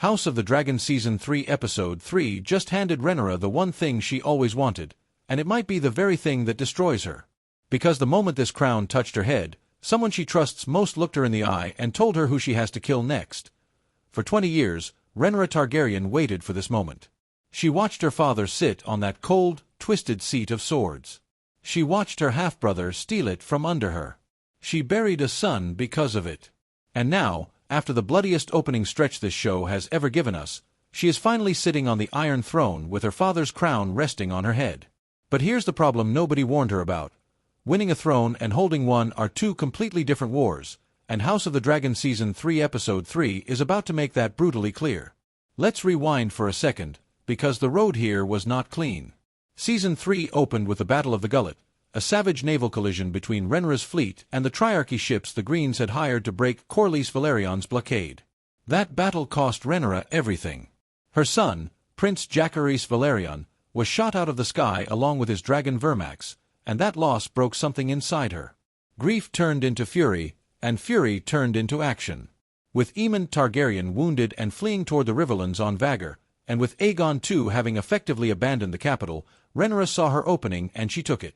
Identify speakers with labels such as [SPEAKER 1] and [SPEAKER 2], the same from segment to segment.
[SPEAKER 1] House of the Dragon Season 3 Episode 3 just handed Rhaenyra the one thing she always wanted, and it might be the very thing that destroys her. Because the moment this crown touched her head, someone she trusts most looked her in the eye and told her who she has to kill next. For 20 years, Rhaenyra Targaryen waited for this moment. She watched her father sit on that cold, twisted seat of swords. She watched her half-brother steal it from under her. She buried a son because of it. And now, after the bloodiest opening stretch this show has ever given us, she is finally sitting on the Iron Throne with her father's crown resting on her head. But here's the problem nobody warned her about. Winning a throne and holding one are two completely different wars, and House of the Dragon Season 3 Episode 3 is about to make that brutally clear. Let's rewind for a second, because the road here was not clean. Season 3 opened with the Battle of the Gullet, a savage naval collision between Rhaenyra's fleet and the Triarchy ships the Greens had hired to break Corlys Velaryon's blockade. That battle cost Rhaenyra everything. Her son, Prince Jacaerys Velaryon, was shot out of the sky along with his dragon Vermax, and that loss broke something inside her. Grief turned into fury, and fury turned into action. With Aemon Targaryen wounded and fleeing toward the Riverlands on Vhagar, and with Aegon II having effectively abandoned the capital, Rhaenyra saw her opening and she took it.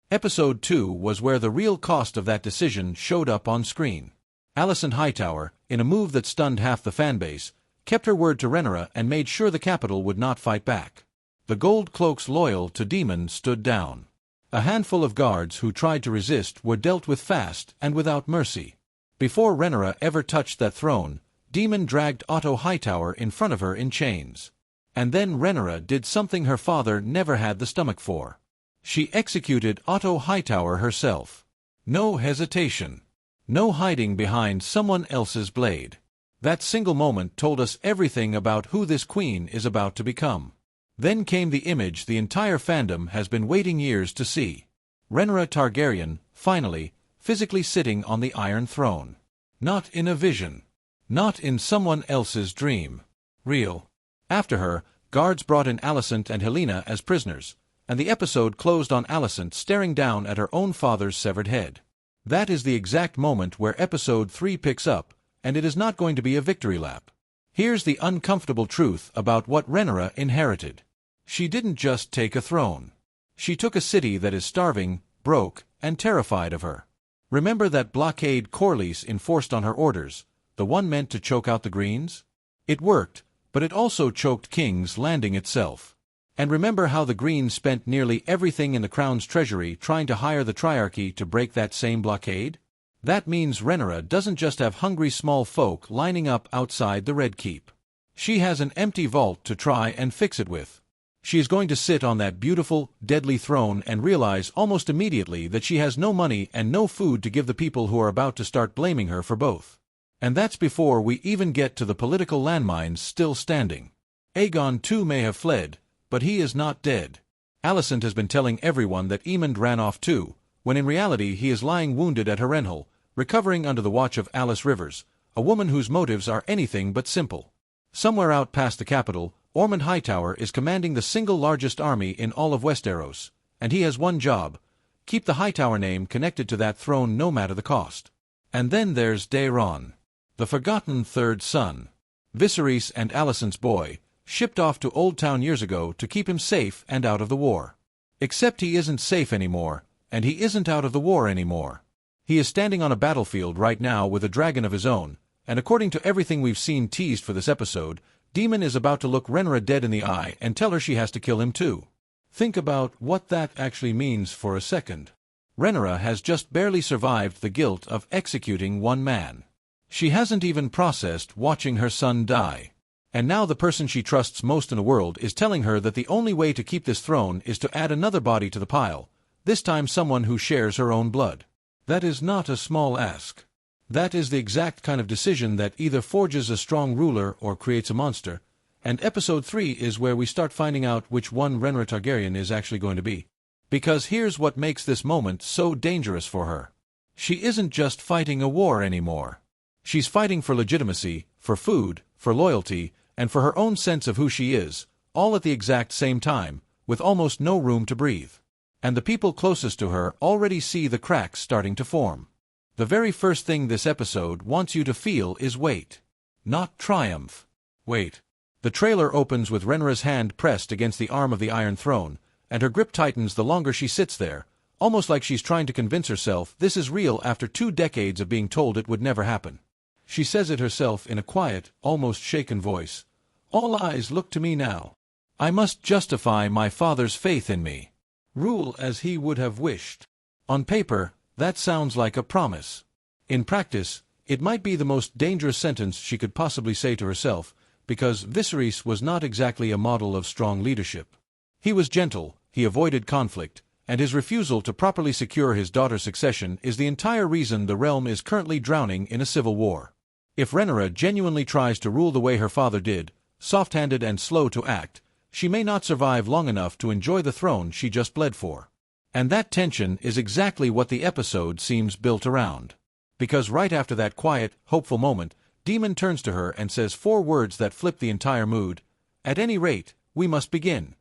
[SPEAKER 1] Episode 2 was where the real cost of that decision showed up on screen. Alicent Hightower, in a move that stunned half the fanbase, kept her word to Rhaenyra and made sure the capital would not fight back. The Gold Cloaks loyal to Daemon stood down. A handful of guards who tried to resist were dealt with fast and without mercy. Before Rhaenyra ever touched that throne, Daemon dragged Otto Hightower in front of her in chains. And then Rhaenyra did something her father never had the stomach for. She executed Otto Hightower herself. No hesitation. No hiding behind someone else's blade. That single moment told us everything about who this queen is about to become. Then came the image the entire fandom has been waiting years to see. Rhaenyra Targaryen, finally, physically sitting on the Iron Throne. Not in a vision. Not in someone else's dream. Real. After her, guards brought in Alicent and Helaena as prisoners, and the episode closed on Alicent staring down at her own father's severed head. That is the exact moment where Episode 3 picks up, and it is not going to be a victory lap. Here's the uncomfortable truth about what Rhaenyra inherited. She didn't just take a throne. She took a city that is starving, broke, and terrified of her. Remember that blockade Corlys enforced on her orders, the one meant to choke out the Greens? It worked, but it also choked King's Landing itself. And remember how the Greens spent nearly everything in the Crown's treasury trying to hire the Triarchy to break that same blockade? That means Rhaenyra doesn't just have hungry small folk lining up outside the Red Keep. She has an empty vault to try and fix it with. She is going to sit on that beautiful, deadly throne and realize almost immediately that she has no money and no food to give the people who are about to start blaming her for both. And that's before we even get to the political landmines still standing. Aegon too may have fled, but he is not dead. Alicent has been telling everyone that Aemon ran off too, when in reality he is lying wounded at Harrenhal, recovering under the watch of Alice Rivers, a woman whose motives are anything but simple. Somewhere out past the capital, Ormond Hightower is commanding the single largest army in all of Westeros, and he has one job: keep the Hightower name connected to that throne no matter the cost. And then there's Daeron, the forgotten third son. Viserys and Alicent's boy, shipped off to Old Town years ago to keep him safe and out of the war. Except he isn't safe anymore, and he isn't out of the war anymore. He is standing on a battlefield right now with a dragon of his own, and according to everything we've seen teased for this episode, Daemon is about to look Rhaenyra dead in the eye and tell her she has to kill him too. Think about what that actually means for a second. Rhaenyra has just barely survived the guilt of executing one man. She hasn't even processed watching her son die. And now the person she trusts most in the world is telling her that the only way to keep this throne is to add another body to the pile, this time someone who shares her own blood. That is not a small ask. That is the exact kind of decision that either forges a strong ruler or creates a monster, and Episode 3 is where we start finding out which one Rhaenyra Targaryen is actually going to be. Because here's what makes this moment so dangerous for her. She isn't just fighting a war anymore. She's fighting for legitimacy, for food, for loyalty, and for her own sense of who she is, all at the exact same time, with almost no room to breathe. And the people closest to her already see the cracks starting to form. The very first thing this episode wants you to feel is weight. Not triumph. Wait. The trailer opens with Rhaenyra's hand pressed against the arm of the Iron Throne, and her grip tightens the longer she sits there, almost like she's trying to convince herself this is real after 2 decades of being told it would never happen. She says it herself in a quiet, almost shaken voice. All eyes look to me now. I must justify my father's faith in me. Rule as he would have wished. On paper, that sounds like a promise. In practice, it might be the most dangerous sentence she could possibly say to herself, because Viserys was not exactly a model of strong leadership. He was gentle, he avoided conflict, and his refusal to properly secure his daughter's succession is the entire reason the realm is currently drowning in a civil war. If Rhaenyra genuinely tries to rule the way her father did, soft-handed and slow to act, she may not survive long enough to enjoy the throne she just bled for. And that tension is exactly what the episode seems built around. Because right after that quiet, hopeful moment, Daemon turns to her and says 4 words that flip the entire mood. At any rate, we must begin.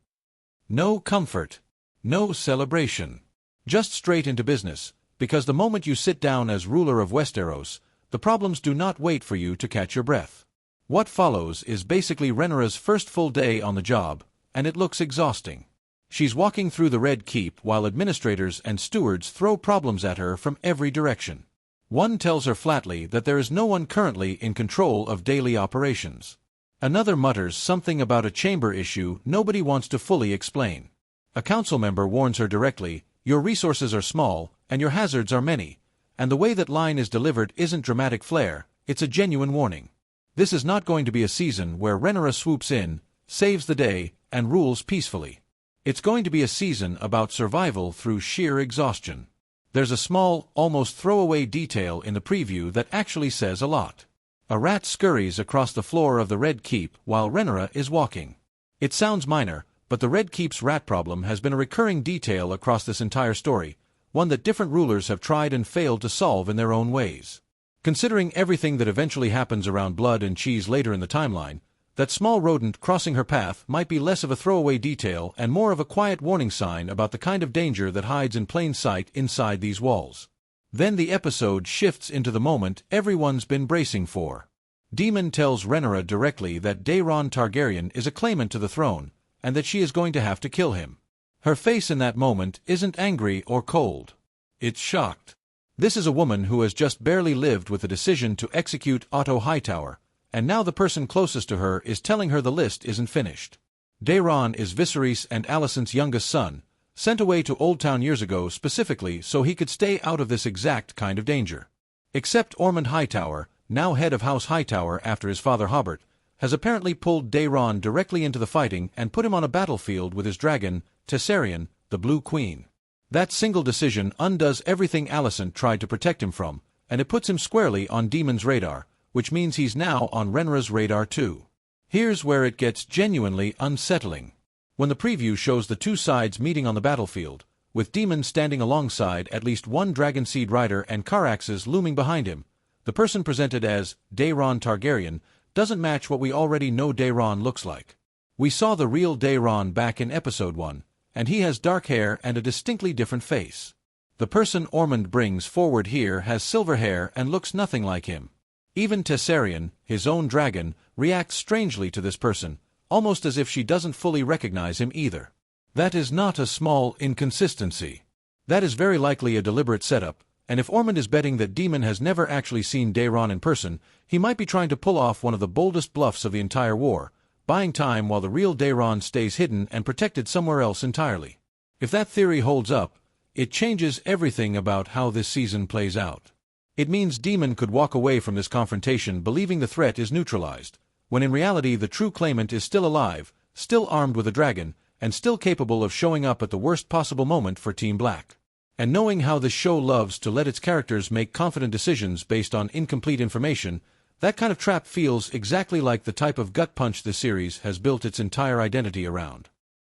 [SPEAKER 1] No comfort. No celebration. Just straight into business, because the moment you sit down as ruler of Westeros, the problems do not wait for you to catch your breath. What follows is basically Rhaenyra's first full day on the job, and it looks exhausting. She's walking through the Red Keep while administrators and stewards throw problems at her from every direction. One tells her flatly that there is no one currently in control of daily operations. Another mutters something about a chamber issue nobody wants to fully explain. A council member warns her directly, your resources are small, and your hazards are many, and the way that line is delivered isn't dramatic flair, it's a genuine warning. This is not going to be a season where Rhaenyra swoops in, saves the day, and rules peacefully. It's going to be a season about survival through sheer exhaustion. There's a small, almost throwaway detail in the preview that actually says a lot. A rat scurries across the floor of the Red Keep while Rhaenyra is walking. It sounds minor, but the Red Keep's rat problem has been a recurring detail across this entire story, one that different rulers have tried and failed to solve in their own ways. Considering everything that eventually happens around blood and cheese later in the timeline, that small rodent crossing her path might be less of a throwaway detail and more of a quiet warning sign about the kind of danger that hides in plain sight inside these walls. Then the episode shifts into the moment everyone's been bracing for. Daemon tells Rhaenyra directly that Daeron Targaryen is a claimant to the throne, and that she is going to have to kill him. Her face in that moment isn't angry or cold. It's shocked. This is a woman who has just barely lived with the decision to execute Otto Hightower, and now the person closest to her is telling her the list isn't finished. Daeron is Viserys and Alicent's youngest son, sent away to Old Town years ago specifically so he could stay out of this exact kind of danger. Except Ormond Hightower, now head of House Hightower after his father Hobart, has apparently pulled Daeron directly into the fighting and put him on a battlefield with his dragon, Tessarion, the Blue Queen. That single decision undoes everything Alicent tried to protect him from, and it puts him squarely on Daemon's radar, which means he's now on Rhaenyra's radar too. Here's where it gets genuinely unsettling. When the preview shows the 2 sides meeting on the battlefield, with Daemon standing alongside at least one Dragonseed rider and Caraxes looming behind him, the person presented as Daeron Targaryen doesn't match what we already know Daeron looks like. We saw the real Daeron back in Episode 1, and he has dark hair and a distinctly different face. The person Ormond brings forward here has silver hair and looks nothing like him. Even Tessarion, his own dragon, reacts strangely to this person, almost as if she doesn't fully recognize him either. That is not a small inconsistency. That is very likely a deliberate setup, and if Ormond is betting that Daemon has never actually seen Daeron in person, he might be trying to pull off one of the boldest bluffs of the entire war, buying time while the real Daeron stays hidden and protected somewhere else entirely. If that theory holds up, it changes everything about how this season plays out. It means Daemon could walk away from this confrontation believing the threat is neutralized, when in reality the true claimant is still alive, still armed with a dragon, and still capable of showing up at the worst possible moment for Team Black. And knowing how the show loves to let its characters make confident decisions based on incomplete information, that kind of trap feels exactly like the type of gut punch this series has built its entire identity around.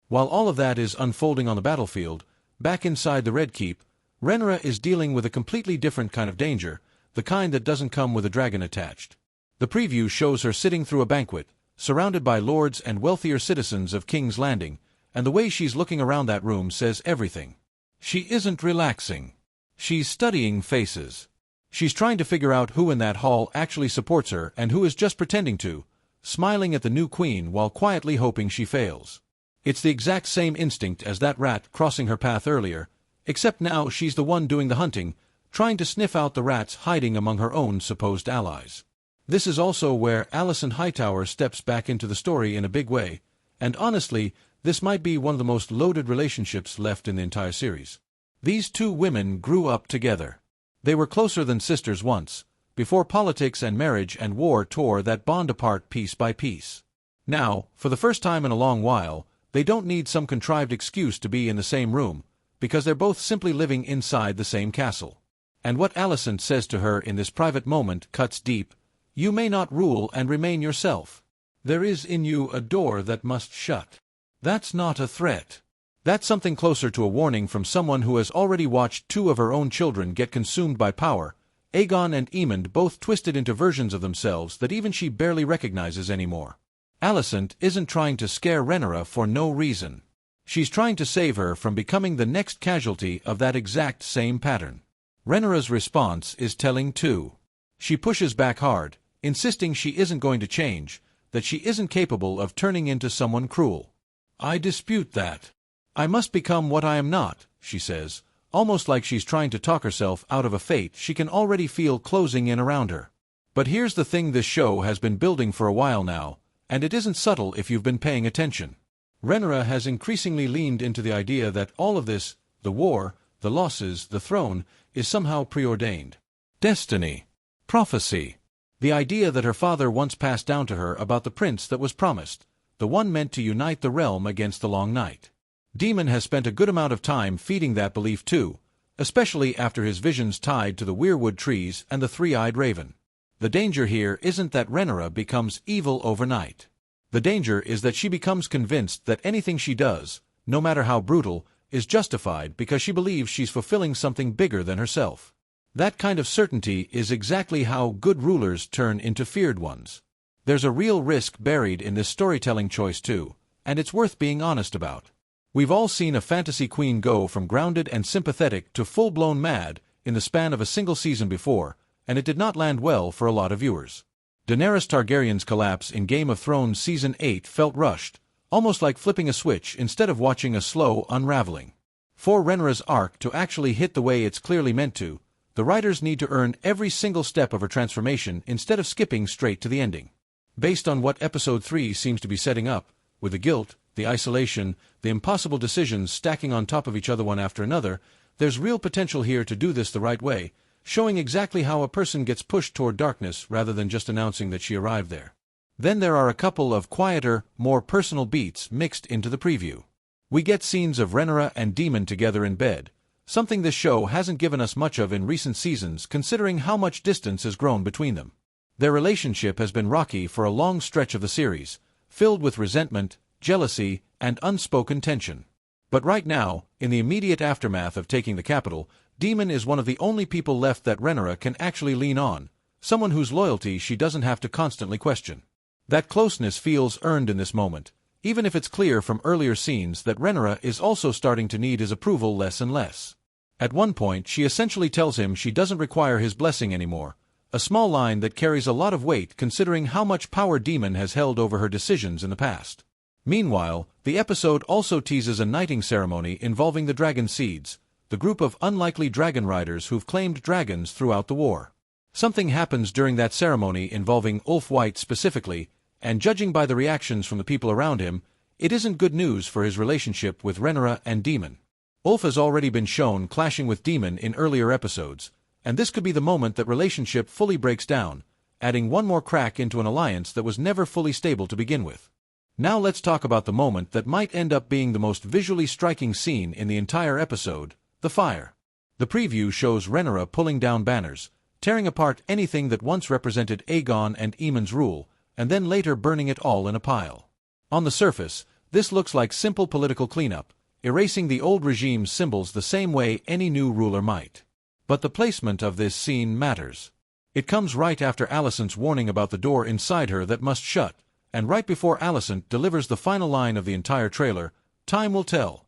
[SPEAKER 1] While all of that is unfolding on the battlefield, back inside the Red Keep, Rhaenyra is dealing with a completely different kind of danger, the kind that doesn't come with a dragon attached. The preview shows her sitting through a banquet, surrounded by lords and wealthier citizens of King's Landing, and the way she's looking around that room says everything. She isn't relaxing. She's studying faces. She's trying to figure out who in that hall actually supports her and who is just pretending to, smiling at the new queen while quietly hoping she fails. It's the exact same instinct as that rat crossing her path earlier, except now she's the one doing the hunting, trying to sniff out the rats hiding among her own supposed allies. This is also where Alicent Hightower steps back into the story in a big way, and honestly, this might be one of the most loaded relationships left in the entire series. These two women grew up together. They were closer than sisters once, before politics and marriage and war tore that bond apart piece by piece. Now, for the first time in a long while, they don't need some contrived excuse to be in the same room, because they're both simply living inside the same castle. And what Alicent says to her in this private moment cuts deep. You may not rule and remain yourself. There is in you a door that must shut. That's not a threat. That's something closer to a warning from someone who has already watched two of her own children get consumed by power, Aegon and Aemond, both twisted into versions of themselves that even she barely recognizes anymore. Alicent isn't trying to scare Rhaenyra for no reason. She's trying to save her from becoming the next casualty of that exact same pattern. Rhaenyra's response is telling too. She pushes back hard, insisting she isn't going to change, that she isn't capable of turning into someone cruel. I dispute that. I must become what I am not, she says, almost like she's trying to talk herself out of a fate she can already feel closing in around her. But here's the thing this show has been building for a while now, and it isn't subtle if you've been paying attention. Rhaenyra has increasingly leaned into the idea that all of this, the war, the losses, the throne, is somehow preordained. Destiny. Prophecy. The idea that her father once passed down to her about the prince that was promised, the one meant to unite the realm against the Long Night. Daemon has spent a good amount of time feeding that belief too, especially after his visions tied to the weirwood trees and the three-eyed raven. The danger here isn't that Rhaenyra becomes evil overnight. The danger is that she becomes convinced that anything she does, no matter how brutal, is justified because she believes she's fulfilling something bigger than herself. That kind of certainty is exactly how good rulers turn into feared ones. There's a real risk buried in this storytelling choice too, and it's worth being honest about. We've all seen a fantasy queen go from grounded and sympathetic to full-blown mad in the span of a single season before, and it did not land well for a lot of viewers. Daenerys Targaryen's collapse in Game of Thrones Season 8 felt rushed, almost like flipping a switch instead of watching a slow unraveling. For Rhaenyra's arc to actually hit the way it's clearly meant to, the writers need to earn every single step of her transformation instead of skipping straight to the ending. Based on what Episode 3 seems to be setting up, with the guilt, the isolation, the impossible decisions stacking on top of each other one after another, there's real potential here to do this the right way, showing exactly how a person gets pushed toward darkness rather than just announcing that she arrived there. Then there are a couple of quieter, more personal beats mixed into the preview. We get scenes of Rhaenyra and Daemon together in bed, something this show hasn't given us much of in recent seasons considering how much distance has grown between them. Their relationship has been rocky for a long stretch of the series, filled with resentment, jealousy, and unspoken tension. But right now, in the immediate aftermath of taking the capital, Daemon is one of the only people left that Rhaenyra can actually lean on, someone whose loyalty she doesn't have to constantly question. That closeness feels earned in this moment, even if it's clear from earlier scenes that Rhaenyra is also starting to need his approval less and less. At one point she essentially tells him she doesn't require his blessing anymore, a small line that carries a lot of weight considering how much power Daemon has held over her decisions in the past. Meanwhile, the episode also teases a knighting ceremony involving the Dragonseeds, the group of unlikely dragon riders who've claimed dragons throughout the war. Something happens during that ceremony involving Ulf White specifically, and judging by the reactions from the people around him, it isn't good news for his relationship with Rhaenyra and Daemon. Ulf has already been shown clashing with Daemon in earlier episodes, and this could be the moment that relationship fully breaks down, adding one more crack into an alliance that was never fully stable to begin with. Now let's talk about the moment that might end up being the most visually striking scene in the entire episode, the fire. The preview shows Rhaenyra pulling down banners, tearing apart anything that once represented Aegon and Aemond's rule, and then later burning it all in a pile. On the surface, this looks like simple political cleanup, erasing the old regime's symbols the same way any new ruler might. But the placement of this scene matters. It comes right after Alicent's warning about the door inside her that must shut, and right before Alicent delivers the final line of the entire trailer, "Time will tell."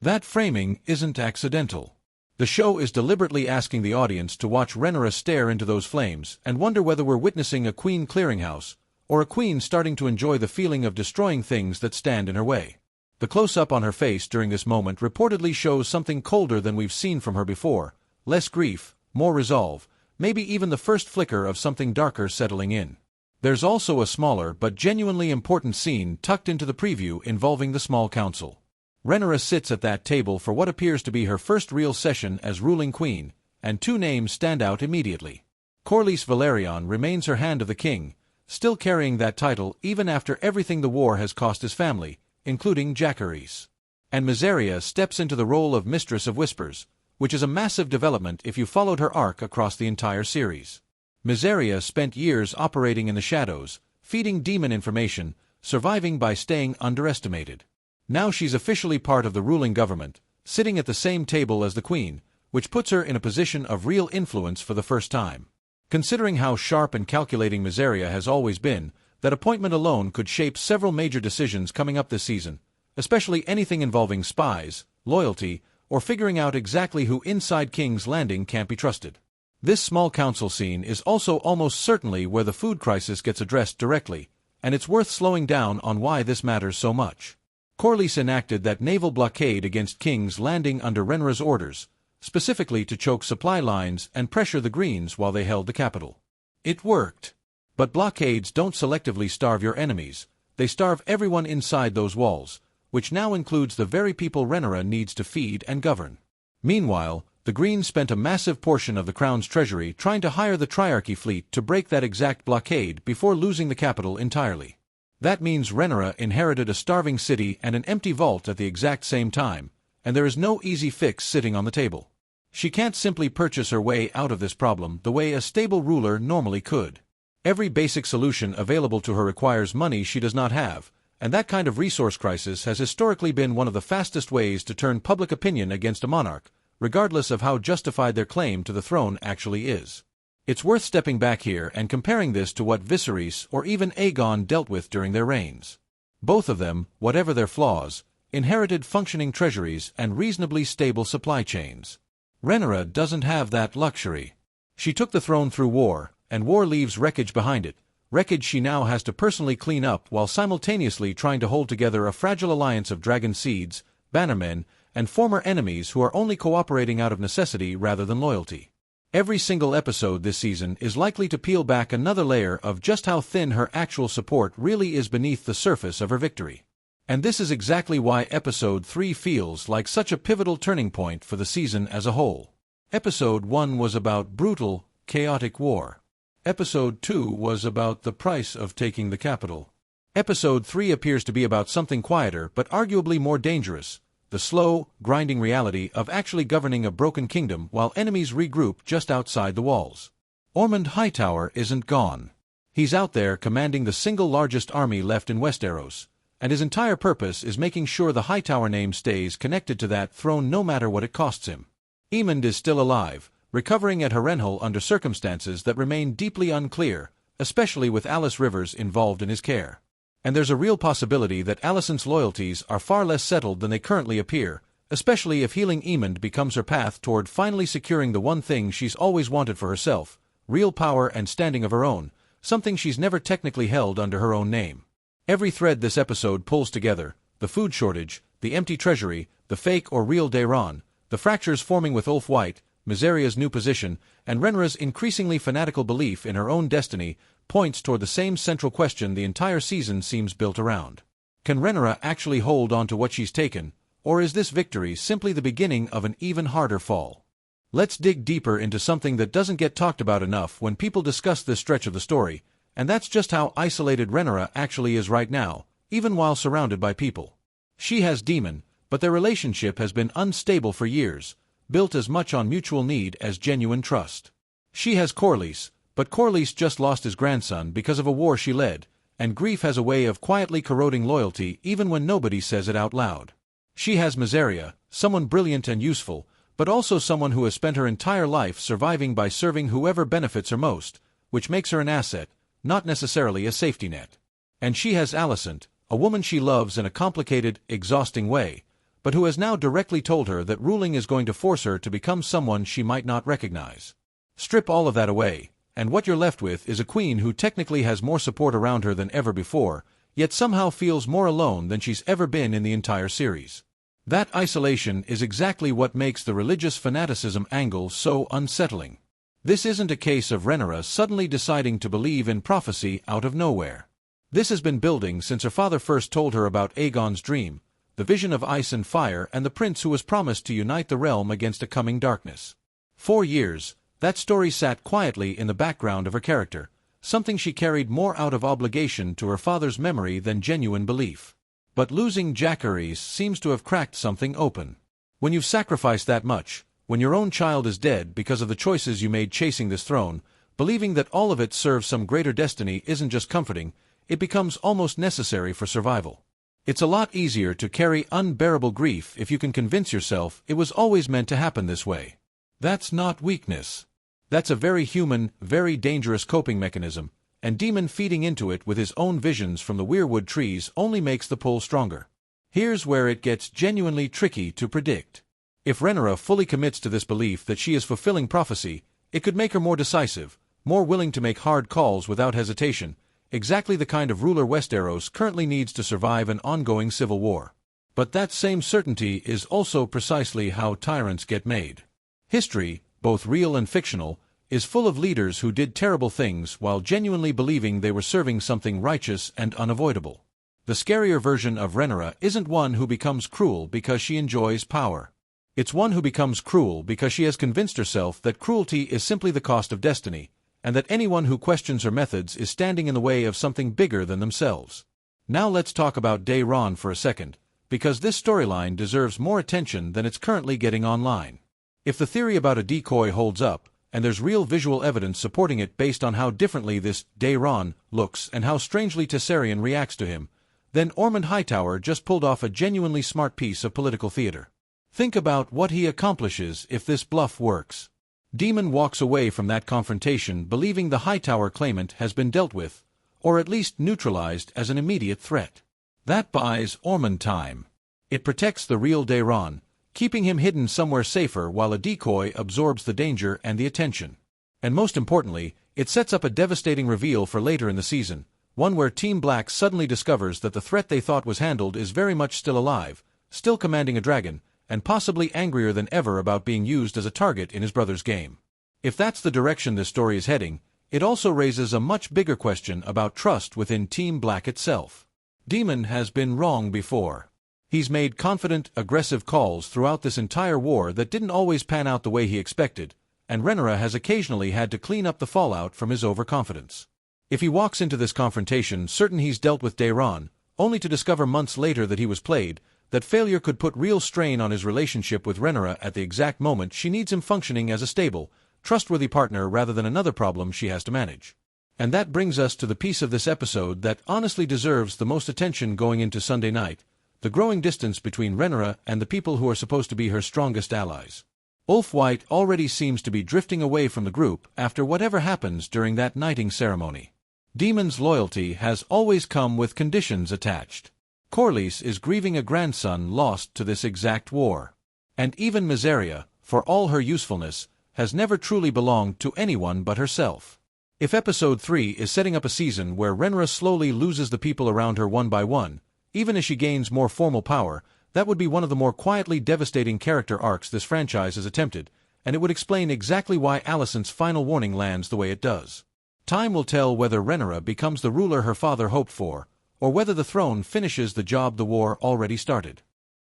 [SPEAKER 1] That framing isn't accidental. The show is deliberately asking the audience to watch Rhaenyra stare into those flames and wonder whether we're witnessing a queen clearinghouse, or a queen starting to enjoy the feeling of destroying things that stand in her way. The close-up on her face during this moment reportedly shows something colder than we've seen from her before, less grief, more resolve, maybe even the first flicker of something darker settling in. There's also a smaller but genuinely important scene tucked into the preview involving the small council. Rhaenyra sits at that table for what appears to be her first real session as ruling queen, and two names stand out immediately. Corlys Velaryon remains her hand of the king, still carrying that title even after everything the war has cost his family, including Jacaerys. And Mysaria steps into the role of Mistress of Whispers, which is a massive development if you followed her arc across the entire series. Mysaria spent years operating in the shadows, feeding demon information, surviving by staying underestimated. Now she's officially part of the ruling government, sitting at the same table as the queen, which puts her in a position of real influence for the first time. Considering how sharp and calculating Mysaria has always been, that appointment alone could shape several major decisions coming up this season, especially anything involving spies, loyalty, or figuring out exactly who inside King's Landing can't be trusted. This small council scene is also almost certainly where the food crisis gets addressed directly, and it's worth slowing down on why this matters so much. Corlys enacted that naval blockade against King's Landing under Rhaenyra's orders, specifically to choke supply lines and pressure the Greens while they held the capital. It worked. But blockades don't selectively starve your enemies, they starve everyone inside those walls, which now includes the very people Rhaenyra needs to feed and govern. Meanwhile, the Greens spent a massive portion of the Crown's treasury trying to hire the Triarchy fleet to break that exact blockade before losing the capital entirely. That means Rhaenyra inherited a starving city and an empty vault at the exact same time, and there is no easy fix sitting on the table. She can't simply purchase her way out of this problem the way a stable ruler normally could. Every basic solution available to her requires money she does not have, and that kind of resource crisis has historically been one of the fastest ways to turn public opinion against a monarch, regardless of how justified their claim to the throne actually is. It's worth stepping back here and comparing this to what Viserys or even Aegon dealt with during their reigns. Both of them, whatever their flaws, inherited functioning treasuries and reasonably stable supply chains. Rhaenyra doesn't have that luxury. She took the throne through war, and war leaves wreckage behind it, wreckage she now has to personally clean up while simultaneously trying to hold together a fragile alliance of Dragonseeds, bannermen, and former enemies who are only cooperating out of necessity rather than loyalty. Every single episode this season is likely to peel back another layer of just how thin her actual support really is beneath the surface of her victory. And this is exactly why Episode 3 feels like such a pivotal turning point for the season as a whole. Episode 1 was about brutal, chaotic war. Episode 2 was about the price of taking the capital. Episode 3 appears to be about something quieter but arguably more dangerous, the slow, grinding reality of actually governing a broken kingdom while enemies regroup just outside the walls. Otto Hightower isn't gone. He's out there commanding the single largest army left in Westeros, and his entire purpose is making sure the Hightower name stays connected to that throne no matter what it costs him. Aemond is still alive, recovering at Harrenhal under circumstances that remain deeply unclear, especially with Alice Rivers involved in his care. And there's a real possibility that Alicent's loyalties are far less settled than they currently appear, especially if healing Aemond becomes her path toward finally securing the one thing she's always wanted for herself, real power and standing of her own, something she's never technically held under her own name. Every thread this episode pulls together, the food shortage, the empty treasury, the fake or real Daeron, the fractures forming with Ulf White, Mysaria's new position, and Rhaenyra's increasingly fanatical belief in her own destiny, points toward the same central question the entire season seems built around. Can Rhaenyra actually hold on to what she's taken, or is this victory simply the beginning of an even harder fall? Let's dig deeper into something that doesn't get talked about enough when people discuss this stretch of the story, and that's just how isolated Rhaenyra actually is right now, even while surrounded by people. She has Daemon, but their relationship has been unstable for years, built as much on mutual need as genuine trust. She has Corlys, but Corlys just lost his grandson because of a war she led, and grief has a way of quietly corroding loyalty even when nobody says it out loud. She has Mysaria, someone brilliant and useful, but also someone who has spent her entire life surviving by serving whoever benefits her most, which makes her an asset, not necessarily a safety net. And she has Alicent, a woman she loves in a complicated, exhausting way, but who has now directly told her that ruling is going to force her to become someone she might not recognize. Strip all of that away, and what you're left with is a queen who technically has more support around her than ever before, yet somehow feels more alone than she's ever been in the entire series. That isolation is exactly what makes the religious fanaticism angle so unsettling. This isn't a case of Rhaenyra suddenly deciding to believe in prophecy out of nowhere. This has been building since her father first told her about Aegon's dream, the vision of ice and fire and the prince who was promised to unite the realm against a coming darkness. 4 years, that story sat quietly in the background of her character, something she carried more out of obligation to her father's memory than genuine belief. But losing Jacaerys seems to have cracked something open. When you've sacrificed that much, when your own child is dead because of the choices you made chasing this throne, believing that all of it serves some greater destiny isn't just comforting, it becomes almost necessary for survival. It's a lot easier to carry unbearable grief if you can convince yourself it was always meant to happen this way. That's not weakness. That's a very human, very dangerous coping mechanism, and Daemon feeding into it with his own visions from the weirwood trees only makes the pull stronger. Here's where it gets genuinely tricky to predict. If Rhaenyra fully commits to this belief that she is fulfilling prophecy, it could make her more decisive, more willing to make hard calls without hesitation, exactly the kind of ruler Westeros currently needs to survive an ongoing civil war. But that same certainty is also precisely how tyrants get made. History, both real and fictional, is full of leaders who did terrible things while genuinely believing they were serving something righteous and unavoidable. The scarier version of Rhaenyra isn't one who becomes cruel because she enjoys power. It's one who becomes cruel because she has convinced herself that cruelty is simply the cost of destiny, and that anyone who questions her methods is standing in the way of something bigger than themselves. Now let's talk about Daeron for a second, because this storyline deserves more attention than it's currently getting online. If the theory about a decoy holds up, and there's real visual evidence supporting it based on how differently this Daeron looks and how strangely Tessarion reacts to him, then Otto Hightower just pulled off a genuinely smart piece of political theater. Think about what he accomplishes if this bluff works. Daemon walks away from that confrontation believing the Hightower claimant has been dealt with, or at least neutralized as an immediate threat. That buys Otto time. It protects the real Daeron, keeping him hidden somewhere safer while a decoy absorbs the danger and the attention. And most importantly, it sets up a devastating reveal for later in the season, one where Team Black suddenly discovers that the threat they thought was handled is very much still alive, still commanding a dragon, and possibly angrier than ever about being used as a target in his brother's game. If that's the direction this story is heading, it also raises a much bigger question about trust within Team Black itself. Daemon has been wrong before. He's made confident, aggressive calls throughout this entire war that didn't always pan out the way he expected, and Rhaenyra has occasionally had to clean up the fallout from his overconfidence. If he walks into this confrontation certain he's dealt with Daeron, only to discover months later that he was played, that failure could put real strain on his relationship with Rhaenyra at the exact moment she needs him functioning as a stable, trustworthy partner rather than another problem she has to manage. And that brings us to the piece of this episode that honestly deserves the most attention going into Sunday night, the growing distance between Rhaenyra and the people who are supposed to be her strongest allies. Ulf White already seems to be drifting away from the group after whatever happens during that knighting ceremony. Daemon's loyalty has always come with conditions attached. Corlys is grieving a grandson lost to this exact war. And even Mysaria, for all her usefulness, has never truly belonged to anyone but herself. If Episode 3 is setting up a season where Rhaenyra slowly loses the people around her one by one, even as she gains more formal power, that would be one of the more quietly devastating character arcs this franchise has attempted, and it would explain exactly why Alicent's final warning lands the way it does. Time will tell whether Rhaenyra becomes the ruler her father hoped for, or whether the throne finishes the job the war already started.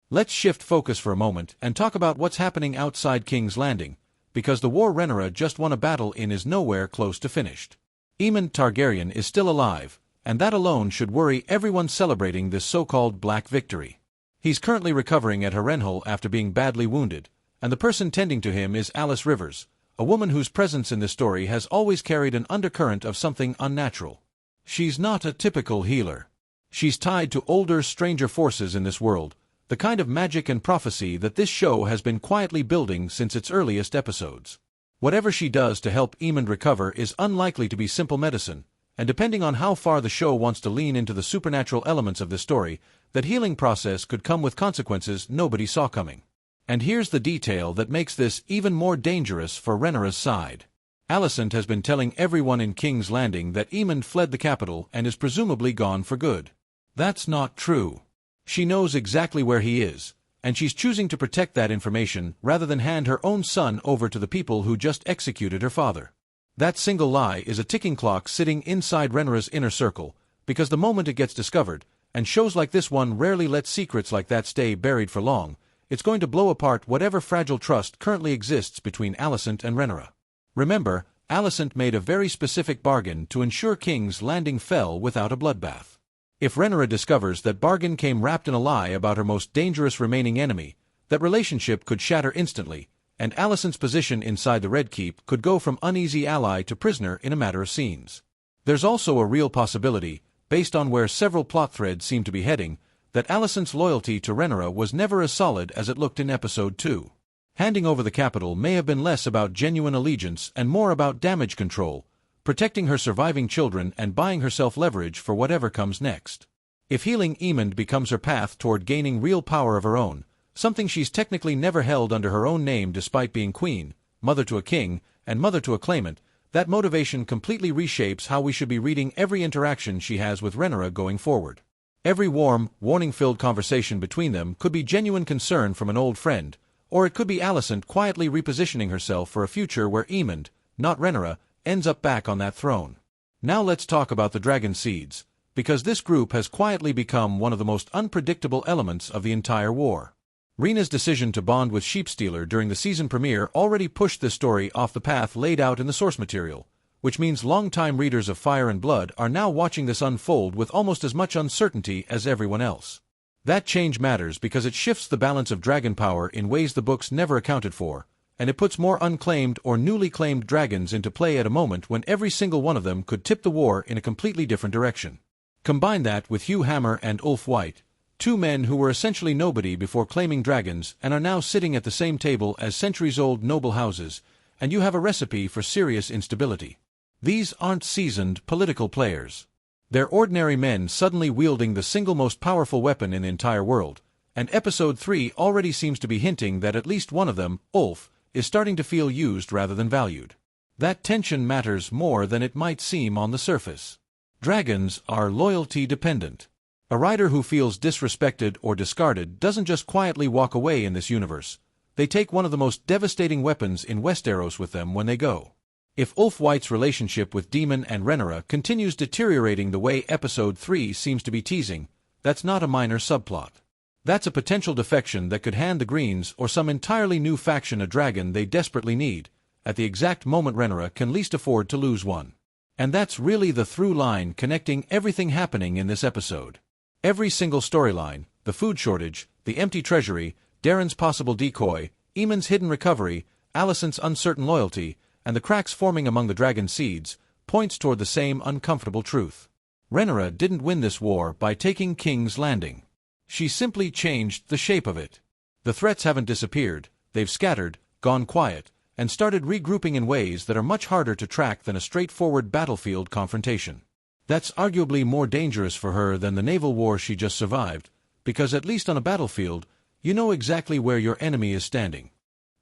[SPEAKER 1] Let's shift focus for a moment and talk about what's happening outside King's Landing, because the war Rhaenyra just won a battle in is nowhere close to finished. Daeron Targaryen is still alive, and that alone should worry everyone celebrating this so-called black victory. He's currently recovering at Harrenhal after being badly wounded, and the person tending to him is Alice Rivers, a woman whose presence in this story has always carried an undercurrent of something unnatural. She's not a typical healer. She's tied to older, stranger forces in this world, the kind of magic and prophecy that this show has been quietly building since its earliest episodes. Whatever she does to help Daemon recover is unlikely to be simple medicine, and depending on how far the show wants to lean into the supernatural elements of this story, that healing process could come with consequences nobody saw coming. And here's the detail that makes this even more dangerous for Rhaenyra's side. Alicent has been telling everyone in King's Landing that Daemon fled the capital and is presumably gone for good. That's not true. She knows exactly where he is, and she's choosing to protect that information rather than hand her own son over to the people who just executed her father. That single lie is a ticking clock sitting inside Rhaenyra's inner circle, because the moment it gets discovered, and shows like this one rarely let secrets like that stay buried for long, it's going to blow apart whatever fragile trust currently exists between Alicent and Rhaenyra. Remember, Alicent made a very specific bargain to ensure King's Landing fell without a bloodbath. If Rhaenyra discovers that bargain came wrapped in a lie about her most dangerous remaining enemy, that relationship could shatter instantly, and Alicent's position inside the Red Keep could go from uneasy ally to prisoner in a matter of scenes. There's also a real possibility, based on where several plot threads seem to be heading, that Alicent's loyalty to Rhaenyra was never as solid as it looked in Episode 2. Handing over the capital may have been less about genuine allegiance and more about damage control, protecting her surviving children and buying herself leverage for whatever comes next. If healing Daemon becomes her path toward gaining real power of her own, something she's technically never held under her own name despite being queen, mother to a king, and mother to a claimant, that motivation completely reshapes how we should be reading every interaction she has with Rhaenyra going forward. Every warm, warning-filled conversation between them could be genuine concern from an old friend, or it could be Alicent quietly repositioning herself for a future where Daemon, not Rhaenyra, ends up back on that throne. Now let's talk about the Dragonseeds, because this group has quietly become one of the most unpredictable elements of the entire war. Rhaenyra's decision to bond with Sheepstealer during the season premiere already pushed this story off the path laid out in the source material, which means longtime readers of Fire and Blood are now watching this unfold with almost as much uncertainty as everyone else. That change matters because it shifts the balance of dragon power in ways the books never accounted for, and it puts more unclaimed or newly claimed dragons into play at a moment when every single one of them could tip the war in a completely different direction. Combine that with Hugh Hammer and Ulf White, two men who were essentially nobody before claiming dragons and are now sitting at the same table as centuries-old noble houses, and you have a recipe for serious instability. These aren't seasoned political players. They're ordinary men suddenly wielding the single most powerful weapon in the entire world, and Episode 3 already seems to be hinting that at least one of them, Ulf, is starting to feel used rather than valued. That tension matters more than it might seem on the surface. Dragons are loyalty-dependent. A rider who feels disrespected or discarded doesn't just quietly walk away in this universe. They take one of the most devastating weapons in Westeros with them when they go. If Ulf White's relationship with Daemon and Rhaenyra continues deteriorating the way Episode 3 seems to be teasing, that's not a minor subplot. That's a potential defection that could hand the Greens or some entirely new faction a dragon they desperately need, at the exact moment Rhaenyra can least afford to lose one. And that's really the through line connecting everything happening in this episode. Every single storyline, the food shortage, the empty treasury, Daeron's possible decoy, Daemon's hidden recovery, Alicent's uncertain loyalty, and the cracks forming among the Dragonseeds, points toward the same uncomfortable truth. Rhaenyra didn't win this war by taking King's Landing. She simply changed the shape of it. The threats haven't disappeared, they've scattered, gone quiet, and started regrouping in ways that are much harder to track than a straightforward battlefield confrontation. That's arguably more dangerous for her than the naval war she just survived, because at least on a battlefield, you know exactly where your enemy is standing.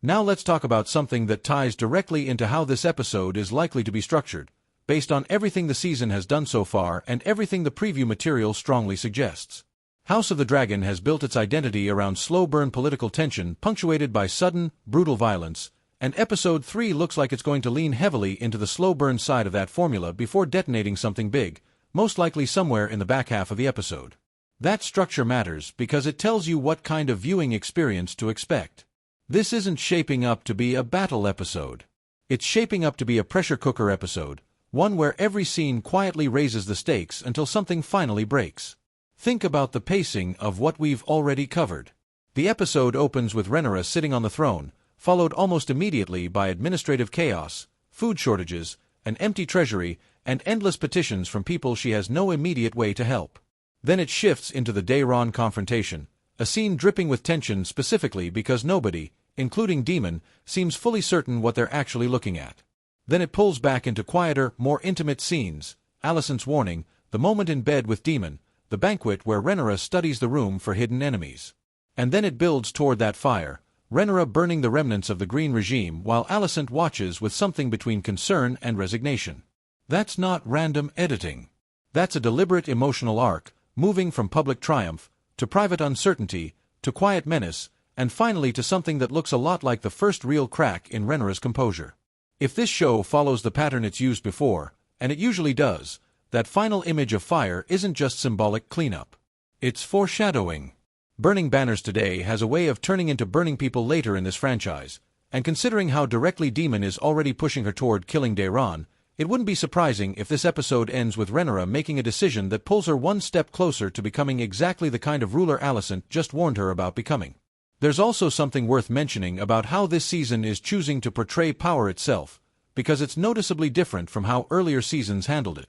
[SPEAKER 1] Now let's talk about something that ties directly into how this episode is likely to be structured, based on everything the season has done so far and everything the preview material strongly suggests. House of the Dragon has built its identity around slow-burn political tension punctuated by sudden, brutal violence, and Episode 3 looks like it's going to lean heavily into the slow-burn side of that formula before detonating something big, most likely somewhere in the back half of the episode. That structure matters because it tells you what kind of viewing experience to expect. This isn't shaping up to be a battle episode. It's shaping up to be a pressure cooker episode, one where every scene quietly raises the stakes until something finally breaks. Think about the pacing of what we've already covered. The episode opens with Rhaenyra sitting on the throne, followed almost immediately by administrative chaos, food shortages, an empty treasury, and endless petitions from people she has no immediate way to help. Then it shifts into the Daeron confrontation, a scene dripping with tension specifically because nobody, including Daemon, seems fully certain what they're actually looking at. Then it pulls back into quieter, more intimate scenes, Alicent's warning, the moment in bed with Daemon, the banquet where Rhaenyra studies the room for hidden enemies. And then it builds toward that fire, Rhaenyra burning the remnants of the Green regime while Alicent watches with something between concern and resignation. That's not random editing. That's a deliberate emotional arc, moving from public triumph, to private uncertainty, to quiet menace, and finally to something that looks a lot like the first real crack in Rhaenyra's composure. If this show follows the pattern it's used before, and it usually does, that final image of fire isn't just symbolic cleanup. It's foreshadowing. Burning banners today has a way of turning into burning people later in this franchise, and considering how directly Daemon is already pushing her toward killing Daeron, it wouldn't be surprising if this episode ends with Rhaenyra making a decision that pulls her one step closer to becoming exactly the kind of ruler Alicent just warned her about becoming. There's also something worth mentioning about how this season is choosing to portray power itself, because it's noticeably different from how earlier seasons handled it.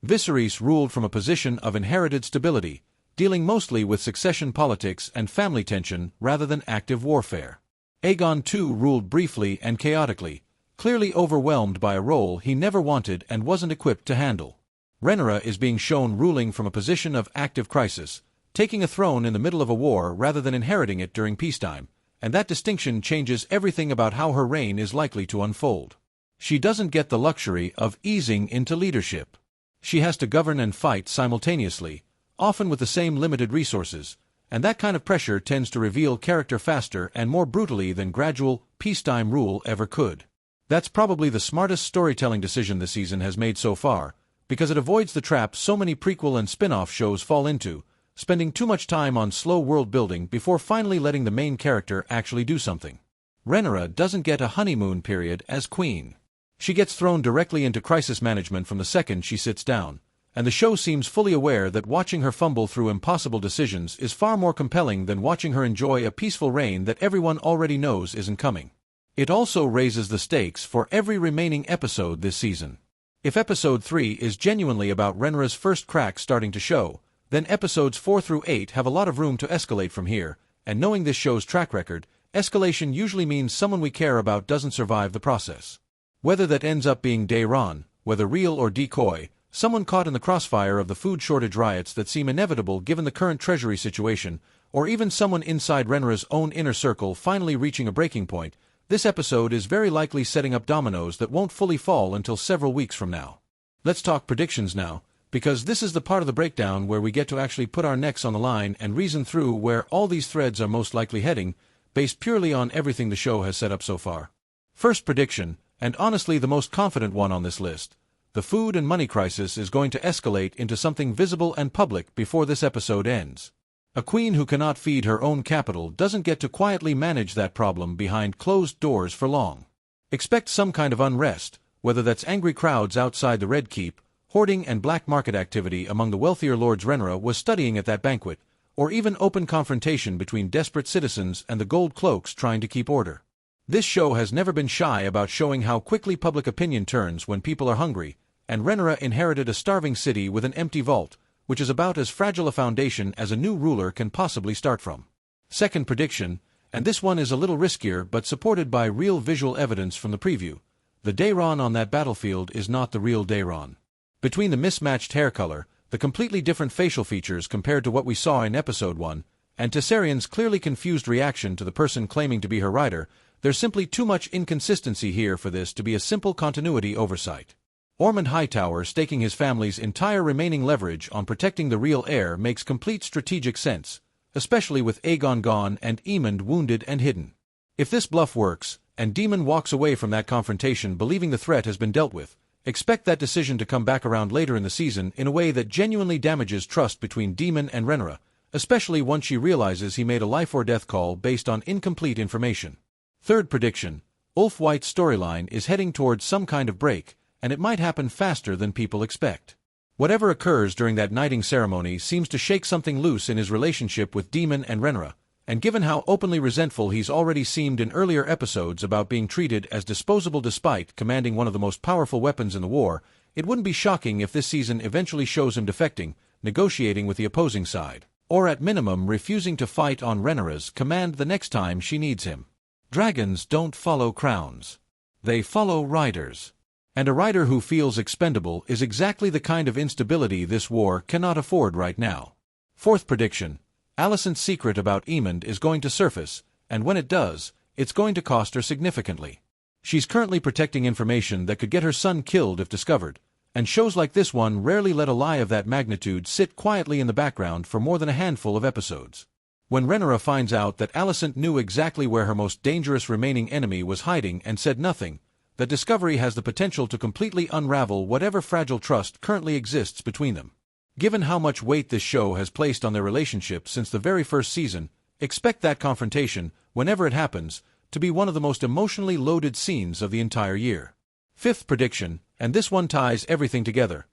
[SPEAKER 1] Viserys ruled from a position of inherited stability, dealing mostly with succession politics and family tension rather than active warfare. Aegon too ruled briefly and chaotically, clearly overwhelmed by a role he never wanted and wasn't equipped to handle. Rhaenyra is being shown ruling from a position of active crisis, taking a throne in the middle of a war rather than inheriting it during peacetime, and that distinction changes everything about how her reign is likely to unfold. She doesn't get the luxury of easing into leadership. She has to govern and fight simultaneously, often with the same limited resources, and that kind of pressure tends to reveal character faster and more brutally than gradual, peacetime rule ever could. That's probably the smartest storytelling decision the season has made so far, because it avoids the trap so many prequel and spin-off shows fall into, spending too much time on slow world-building before finally letting the main character actually do something. Rhaenyra doesn't get a honeymoon period as queen. She gets thrown directly into crisis management from the second she sits down, and the show seems fully aware that watching her fumble through impossible decisions is far more compelling than watching her enjoy a peaceful reign that everyone already knows isn't coming. It also raises the stakes for every remaining episode this season. If Episode 3 is genuinely about Rhaenyra's first crack starting to show, then Episodes 4 through 8 have a lot of room to escalate from here, and knowing this show's track record, escalation usually means someone we care about doesn't survive the process. Whether that ends up being Daeron, whether real or Decoy, someone caught in the crossfire of the food shortage riots that seem inevitable given the current Treasury situation, or even someone inside Rhaenyra's own inner circle finally reaching a breaking point, this episode is very likely setting up dominoes that won't fully fall until several weeks from now. Let's talk predictions now, because this is the part of the breakdown where we get to actually put our necks on the line and reason through where all these threads are most likely heading, based purely on everything the show has set up so far. First prediction, and honestly the most confident one on this list, the food and money crisis is going to escalate into something visible and public before this episode ends. A queen who cannot feed her own capital doesn't get to quietly manage that problem behind closed doors for long. Expect some kind of unrest, whether that's angry crowds outside the Red Keep, hoarding and black market activity among the wealthier lords Rhaenyra was studying at that banquet, or even open confrontation between desperate citizens and the gold cloaks trying to keep order. This show has never been shy about showing how quickly public opinion turns when people are hungry, and Rhaenyra inherited a starving city with an empty vault, which is about as fragile a foundation as a new ruler can possibly start from. Second prediction, and this one is a little riskier but supported by real visual evidence from the preview, the Daeron on that battlefield is not the real Daeron. Between the mismatched hair color, the completely different facial features compared to what we saw in Episode 1, and Tessarion's clearly confused reaction to the person claiming to be her rider, there's simply too much inconsistency here for this to be a simple continuity oversight. Otto Hightower staking his family's entire remaining leverage on protecting the real heir makes complete strategic sense, especially with Aegon gone and Aemond wounded and hidden. If this bluff works, and Daemon walks away from that confrontation believing the threat has been dealt with, expect that decision to come back around later in the season in a way that genuinely damages trust between Daemon and Rhaenyra, especially once she realizes he made a life-or-death call based on incomplete information. Third prediction, Ulf White's storyline is heading towards some kind of break, and it might happen faster than people expect. Whatever occurs during that knighting ceremony seems to shake something loose in his relationship with Daemon and Rhaenyra, and given how openly resentful he's already seemed in earlier episodes about being treated as disposable despite commanding one of the most powerful weapons in the war, it wouldn't be shocking if this season eventually shows him defecting, negotiating with the opposing side, or at minimum refusing to fight on Rhaenyra's command the next time she needs him. Dragons don't follow crowns. They follow riders. And a rider who feels expendable is exactly the kind of instability this war cannot afford right now. Fourth prediction, Alicent's secret about Aemond is going to surface, and when it does, it's going to cost her significantly. She's currently protecting information that could get her son killed if discovered, and shows like this one rarely let a lie of that magnitude sit quietly in the background for more than a handful of episodes. When Rhaenyra finds out that Alicent knew exactly where her most dangerous remaining enemy was hiding and said nothing, that discovery has the potential to completely unravel whatever fragile trust currently exists between them. Given how much weight this show has placed on their relationship since the very first season, expect that confrontation, whenever it happens, to be one of the most emotionally loaded scenes of the entire year. Fifth prediction, and this one ties everything together.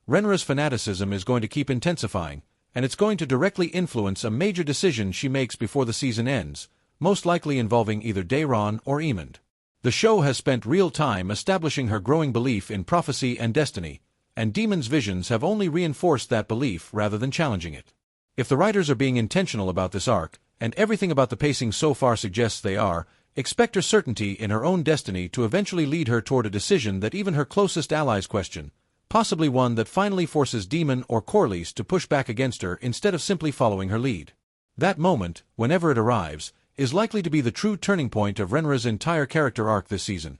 [SPEAKER 1] Rhaenyra's fanaticism is going to keep intensifying, and it's going to directly influence a major decision she makes before the season ends, most likely involving either Daeron or Aemond. The show has spent real time establishing her growing belief in prophecy and destiny, and Daemon's visions have only reinforced that belief rather than challenging it. If the writers are being intentional about this arc, and everything about the pacing so far suggests they are, expect her certainty in her own destiny to eventually lead her toward a decision that even her closest allies question, possibly one that finally forces Daemon or Corlys to push back against her instead of simply following her lead. That moment, whenever it arrives, is likely to be the true turning point of Rhaenyra's entire character arc this season.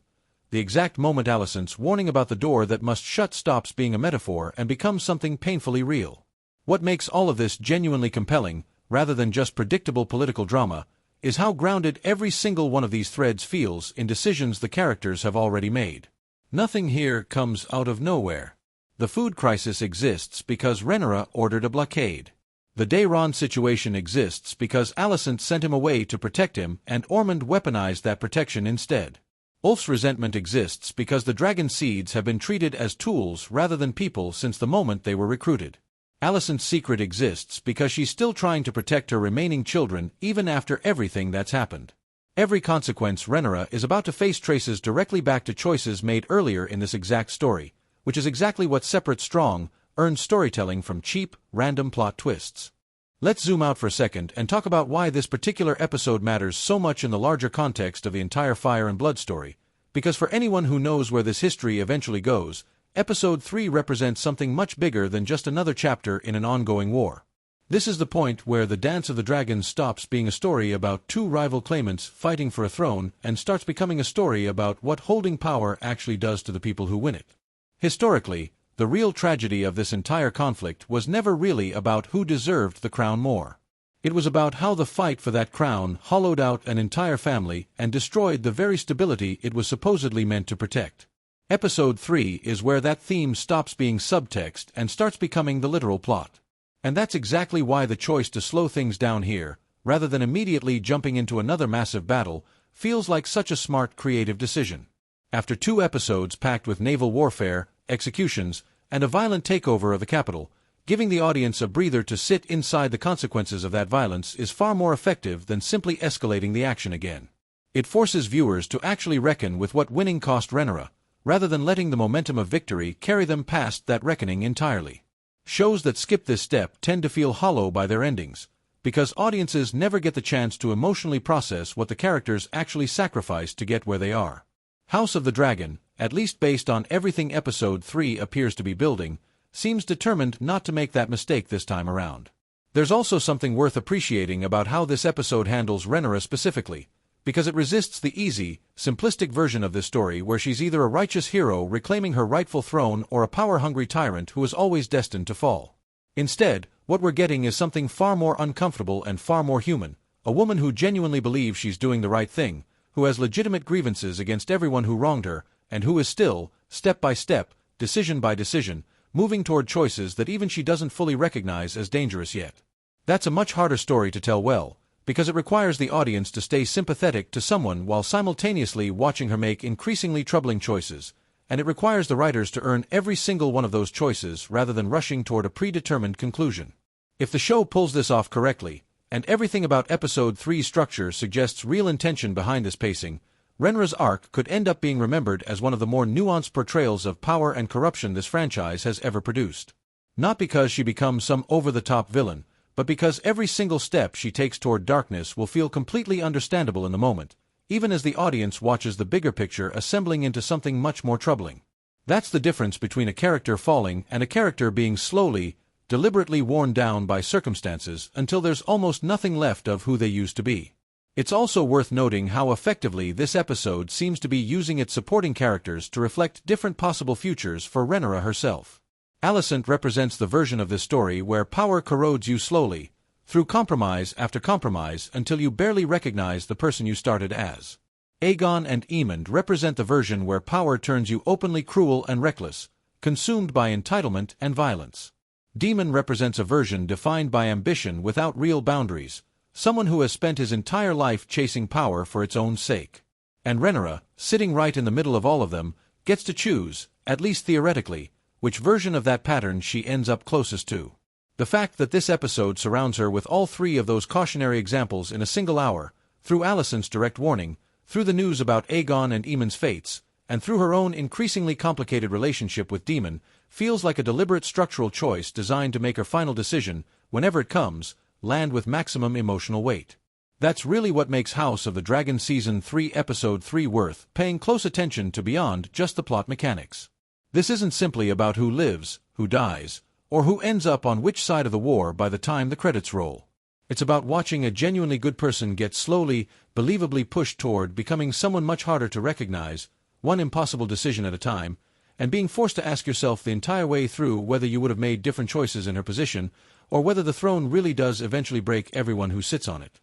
[SPEAKER 1] The exact moment Alicent's warning about the door that must shut stops being a metaphor and becomes something painfully real. What makes all of this genuinely compelling, rather than just predictable political drama, is how grounded every single one of these threads feels in decisions the characters have already made. Nothing here comes out of nowhere. The food crisis exists because Rhaenyra ordered a blockade. The Daeron situation exists because Alicent sent him away to protect him and Ormond weaponized that protection instead. Ulf's resentment exists because the Dragonseeds have been treated as tools rather than people since the moment they were recruited. Alicent's secret exists because she's still trying to protect her remaining children even after everything that's happened. Every consequence Rhaenyra is about to face traces directly back to choices made earlier in this exact story, which is exactly what separates strong, earned storytelling from cheap, random plot twists. Let's zoom out for a second and talk about why this particular episode matters so much in the larger context of the entire Fire and Blood story, because for anyone who knows where this history eventually goes, Episode 3 represents something much bigger than just another chapter in an ongoing war. This is the point where the Dance of the Dragons stops being a story about two rival claimants fighting for a throne and starts becoming a story about what holding power actually does to the people who win it. Historically, the real tragedy of this entire conflict was never really about who deserved the crown more. It was about how the fight for that crown hollowed out an entire family and destroyed the very stability it was supposedly meant to protect. Episode 3 is where that theme stops being subtext and starts becoming the literal plot. And that's exactly why the choice to slow things down here, rather than immediately jumping into another massive battle, feels like such a smart creative decision. After 2 episodes packed with naval warfare, executions, and a violent takeover of the capital, giving the audience a breather to sit inside the consequences of that violence is far more effective than simply escalating the action again. It forces viewers to actually reckon with what winning cost Rhaenyra, rather than letting the momentum of victory carry them past that reckoning entirely. Shows that skip this step tend to feel hollow by their endings, because audiences never get the chance to emotionally process what the characters actually sacrificed to get where they are. House of the Dragon, at least based on everything Episode 3 appears to be building, seems determined not to make that mistake this time around. There's also something worth appreciating about how this episode handles Rhaenyra specifically, because it resists the easy, simplistic version of this story where she's either a righteous hero reclaiming her rightful throne or a power-hungry tyrant who is always destined to fall. Instead, what we're getting is something far more uncomfortable and far more human, a woman who genuinely believes she's doing the right thing, who has legitimate grievances against everyone who wronged her, and who is still, step by step, decision by decision, moving toward choices that even she doesn't fully recognize as dangerous yet. That's a much harder story to tell well, because it requires the audience to stay sympathetic to someone while simultaneously watching her make increasingly troubling choices, and it requires the writers to earn every single one of those choices rather than rushing toward a predetermined conclusion. If the show pulls this off correctly, and everything about Episode 3's structure suggests real intention behind this pacing, Rhaenyra's arc could end up being remembered as one of the more nuanced portrayals of power and corruption this franchise has ever produced. Not because she becomes some over-the-top villain, but because every single step she takes toward darkness will feel completely understandable in the moment, even as the audience watches the bigger picture assembling into something much more troubling. That's the difference between a character falling and a character being slowly, deliberately worn down by circumstances until there's almost nothing left of who they used to be. It's also worth noting how effectively this episode seems to be using its supporting characters to reflect different possible futures for Rhaenyra herself. Alicent represents the version of this story where power corrodes you slowly, through compromise after compromise until you barely recognize the person you started as. Aegon and Aemond represent the version where power turns you openly cruel and reckless, consumed by entitlement and violence. Daemon represents a version defined by ambition without real boundaries, someone who has spent his entire life chasing power for its own sake. And Rhaenyra, sitting right in the middle of all of them, gets to choose, at least theoretically, which version of that pattern she ends up closest to. The fact that this episode surrounds her with all three of those cautionary examples in a single hour, through Alicent's direct warning, through the news about Aegon and Aemond's fates, and through her own increasingly complicated relationship with Daemon, feels like a deliberate structural choice designed to make her final decision, whenever it comes, land with maximum emotional weight. That's really what makes House of the Dragon Season 3 Episode 3 worth paying close attention to beyond just the plot mechanics. This isn't simply about who lives, who dies, or who ends up on which side of the war by the time the credits roll. It's about watching a genuinely good person get slowly, believably pushed toward becoming someone much harder to recognize, one impossible decision at a time, and being forced to ask yourself the entire way through whether you would have made different choices in her position, or whether the throne really does eventually break everyone who sits on it.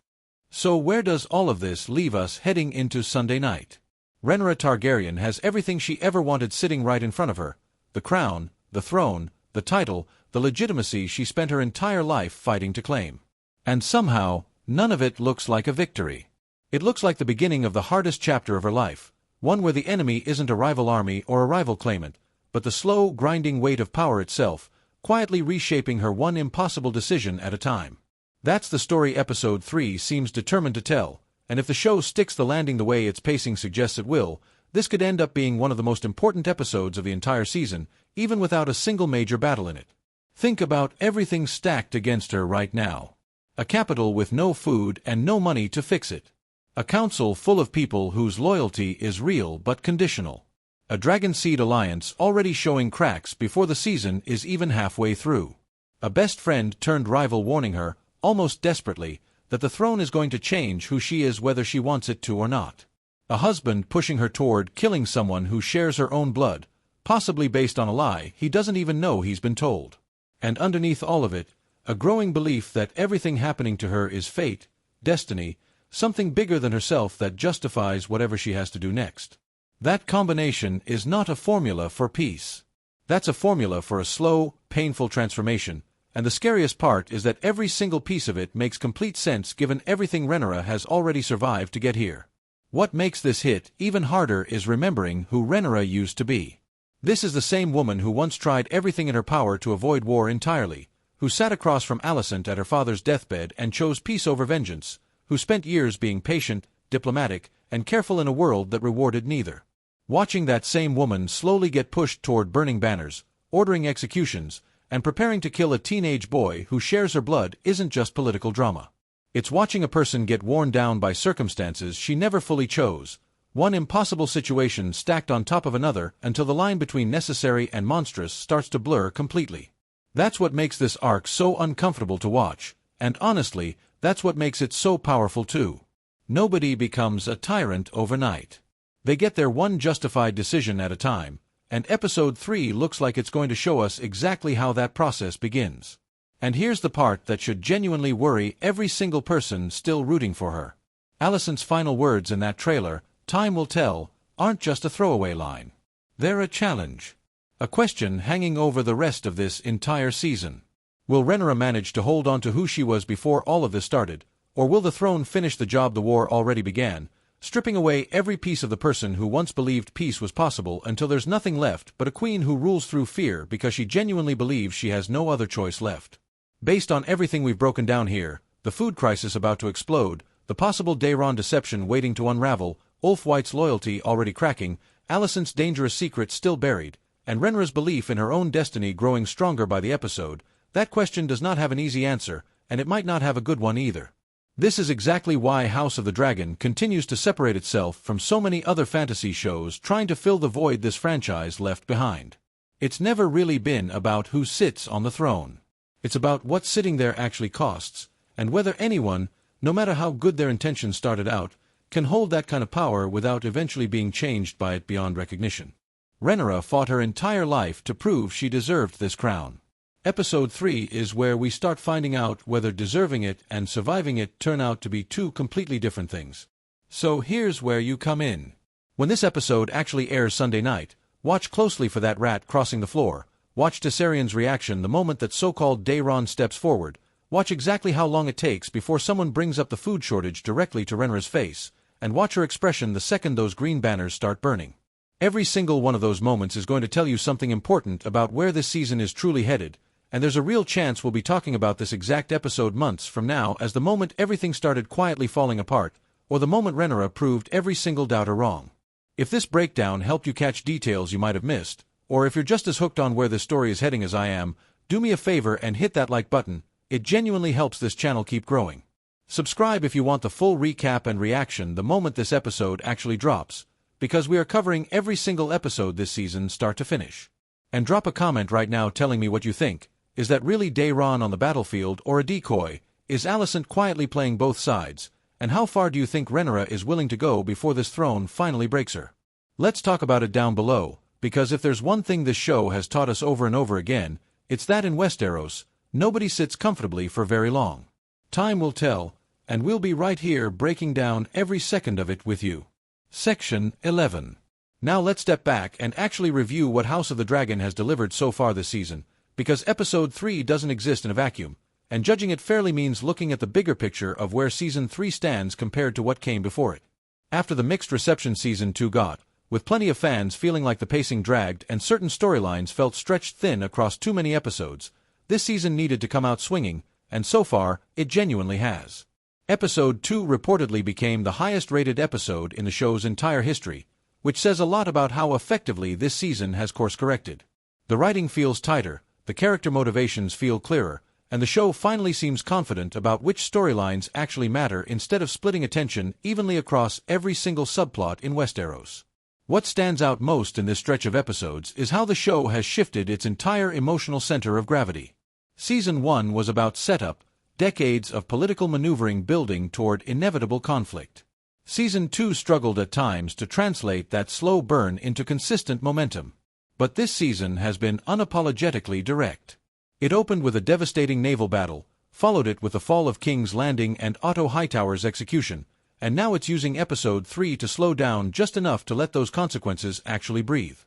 [SPEAKER 1] So where does all of this leave us heading into Sunday night? Rhaenyra Targaryen has everything she ever wanted sitting right in front of her: the crown, the throne, the title, the legitimacy she spent her entire life fighting to claim. And somehow, none of it looks like a victory. It looks like the beginning of the hardest chapter of her life, one where the enemy isn't a rival army or a rival claimant, but the slow, grinding weight of power itself, quietly reshaping her one impossible decision at a time. That's the story Episode 3 seems determined to tell, and if the show sticks the landing the way its pacing suggests it will, this could end up being one of the most important episodes of the entire season, even without a single major battle in it. Think about everything stacked against her right now. A capital with no food and no money to fix it. A council full of people whose loyalty is real but conditional. A Dragonseed alliance already showing cracks before the season is even halfway through. A best friend turned rival warning her, almost desperately, that the throne is going to change who she is whether she wants it to or not. A husband pushing her toward killing someone who shares her own blood, possibly based on a lie he doesn't even know he's been told. And underneath all of it, a growing belief that everything happening to her is fate, destiny, something bigger than herself that justifies whatever she has to do next. That combination is not a formula for peace. That's a formula for a slow, painful transformation, and the scariest part is that every single piece of it makes complete sense given everything Rhaenyra has already survived to get here. What makes this hit even harder is remembering who Rhaenyra used to be. This is the same woman who once tried everything in her power to avoid war entirely, who sat across from Alicent at her father's deathbed and chose peace over vengeance, who spent years being patient, diplomatic, and careful in a world that rewarded neither. Watching that same woman slowly get pushed toward burning banners, ordering executions, and preparing to kill a teenage boy who shares her blood isn't just political drama. It's watching a person get worn down by circumstances she never fully chose, one impossible situation stacked on top of another until the line between necessary and monstrous starts to blur completely. That's what makes this arc so uncomfortable to watch, and honestly, that's what makes it so powerful too. Nobody becomes a tyrant overnight. They get their one justified decision at a time, and Episode 3 looks like it's going to show us exactly how that process begins. And here's the part that should genuinely worry every single person still rooting for her. Alicent's final words in that trailer, "Time will tell," aren't just a throwaway line. They're a challenge. A question hanging over the rest of this entire season. Will Rhaenyra manage to hold on to who she was before all of this started, or will the throne finish the job the war already began, stripping away every piece of the person who once believed peace was possible until there's nothing left but a queen who rules through fear because she genuinely believes she has no other choice left? Based on everything we've broken down here, the food crisis about to explode, the possible Daeron deception waiting to unravel, Ulf White's loyalty already cracking, Alicent's dangerous secret still buried, and Rhaenyra's belief in her own destiny growing stronger by the episode, that question does not have an easy answer, and it might not have a good one either. This is exactly why House of the Dragon continues to separate itself from so many other fantasy shows trying to fill the void this franchise left behind. It's never really been about who sits on the throne. It's about what sitting there actually costs, and whether anyone, no matter how good their intentions started out, can hold that kind of power without eventually being changed by it beyond recognition. Rhaenyra fought her entire life to prove she deserved this crown. Episode 3 is where we start finding out whether deserving it and surviving it turn out to be two completely different things. So here's where you come in. When this episode actually airs Sunday night, watch closely for that rat crossing the floor. Watch Tessarion's reaction the moment that so-called Daeron steps forward. Watch exactly how long it takes before someone brings up the food shortage directly to Rhaenyra's face, and watch her expression the second those green banners start burning. Every single one of those moments is going to tell you something important about where this season is truly headed, and there's a real chance we'll be talking about this exact episode months from now as the moment everything started quietly falling apart, or the moment Rhaenyra proved every single doubter wrong. If this breakdown helped you catch details you might have missed, or if you're just as hooked on where this story is heading as I am, do me a favor and hit that like button. It genuinely helps this channel keep growing. Subscribe if you want the full recap and reaction the moment this episode actually drops, because we are covering every single episode this season start to finish. And drop a comment right now telling me what you think. Is that really Daeron on the battlefield or a decoy? Is Alicent quietly playing both sides? And how far do you think Rhaenyra is willing to go before this throne finally breaks her? Let's talk about it down below, because if there's one thing this show has taught us over and over again, it's that in Westeros, nobody sits comfortably for very long. Time will tell, and we'll be right here breaking down every second of it with you. Section 11. Now let's step back and actually review what House of the Dragon has delivered so far this season, because Episode 3 doesn't exist in a vacuum, and judging it fairly means looking at the bigger picture of where Season 3 stands compared to what came before it. After the mixed reception Season 2 got, with plenty of fans feeling like the pacing dragged and certain storylines felt stretched thin across too many episodes, this season needed to come out swinging, and so far, it genuinely has. Episode 2 reportedly became the highest-rated episode in the show's entire history, which says a lot about how effectively this season has course-corrected. The writing feels tighter, the character motivations feel clearer, and the show finally seems confident about which storylines actually matter instead of splitting attention evenly across every single subplot in Westeros. What stands out most in this stretch of episodes is how the show has shifted its entire emotional center of gravity. Season 1 was about setup, decades of political maneuvering building toward inevitable conflict. Season 2 struggled at times to translate that slow burn into consistent momentum. But this season has been unapologetically direct. It opened with a devastating naval battle, followed it with the fall of King's Landing and Otto Hightower's execution, and now it's using Episode 3 to slow down just enough to let those consequences actually breathe.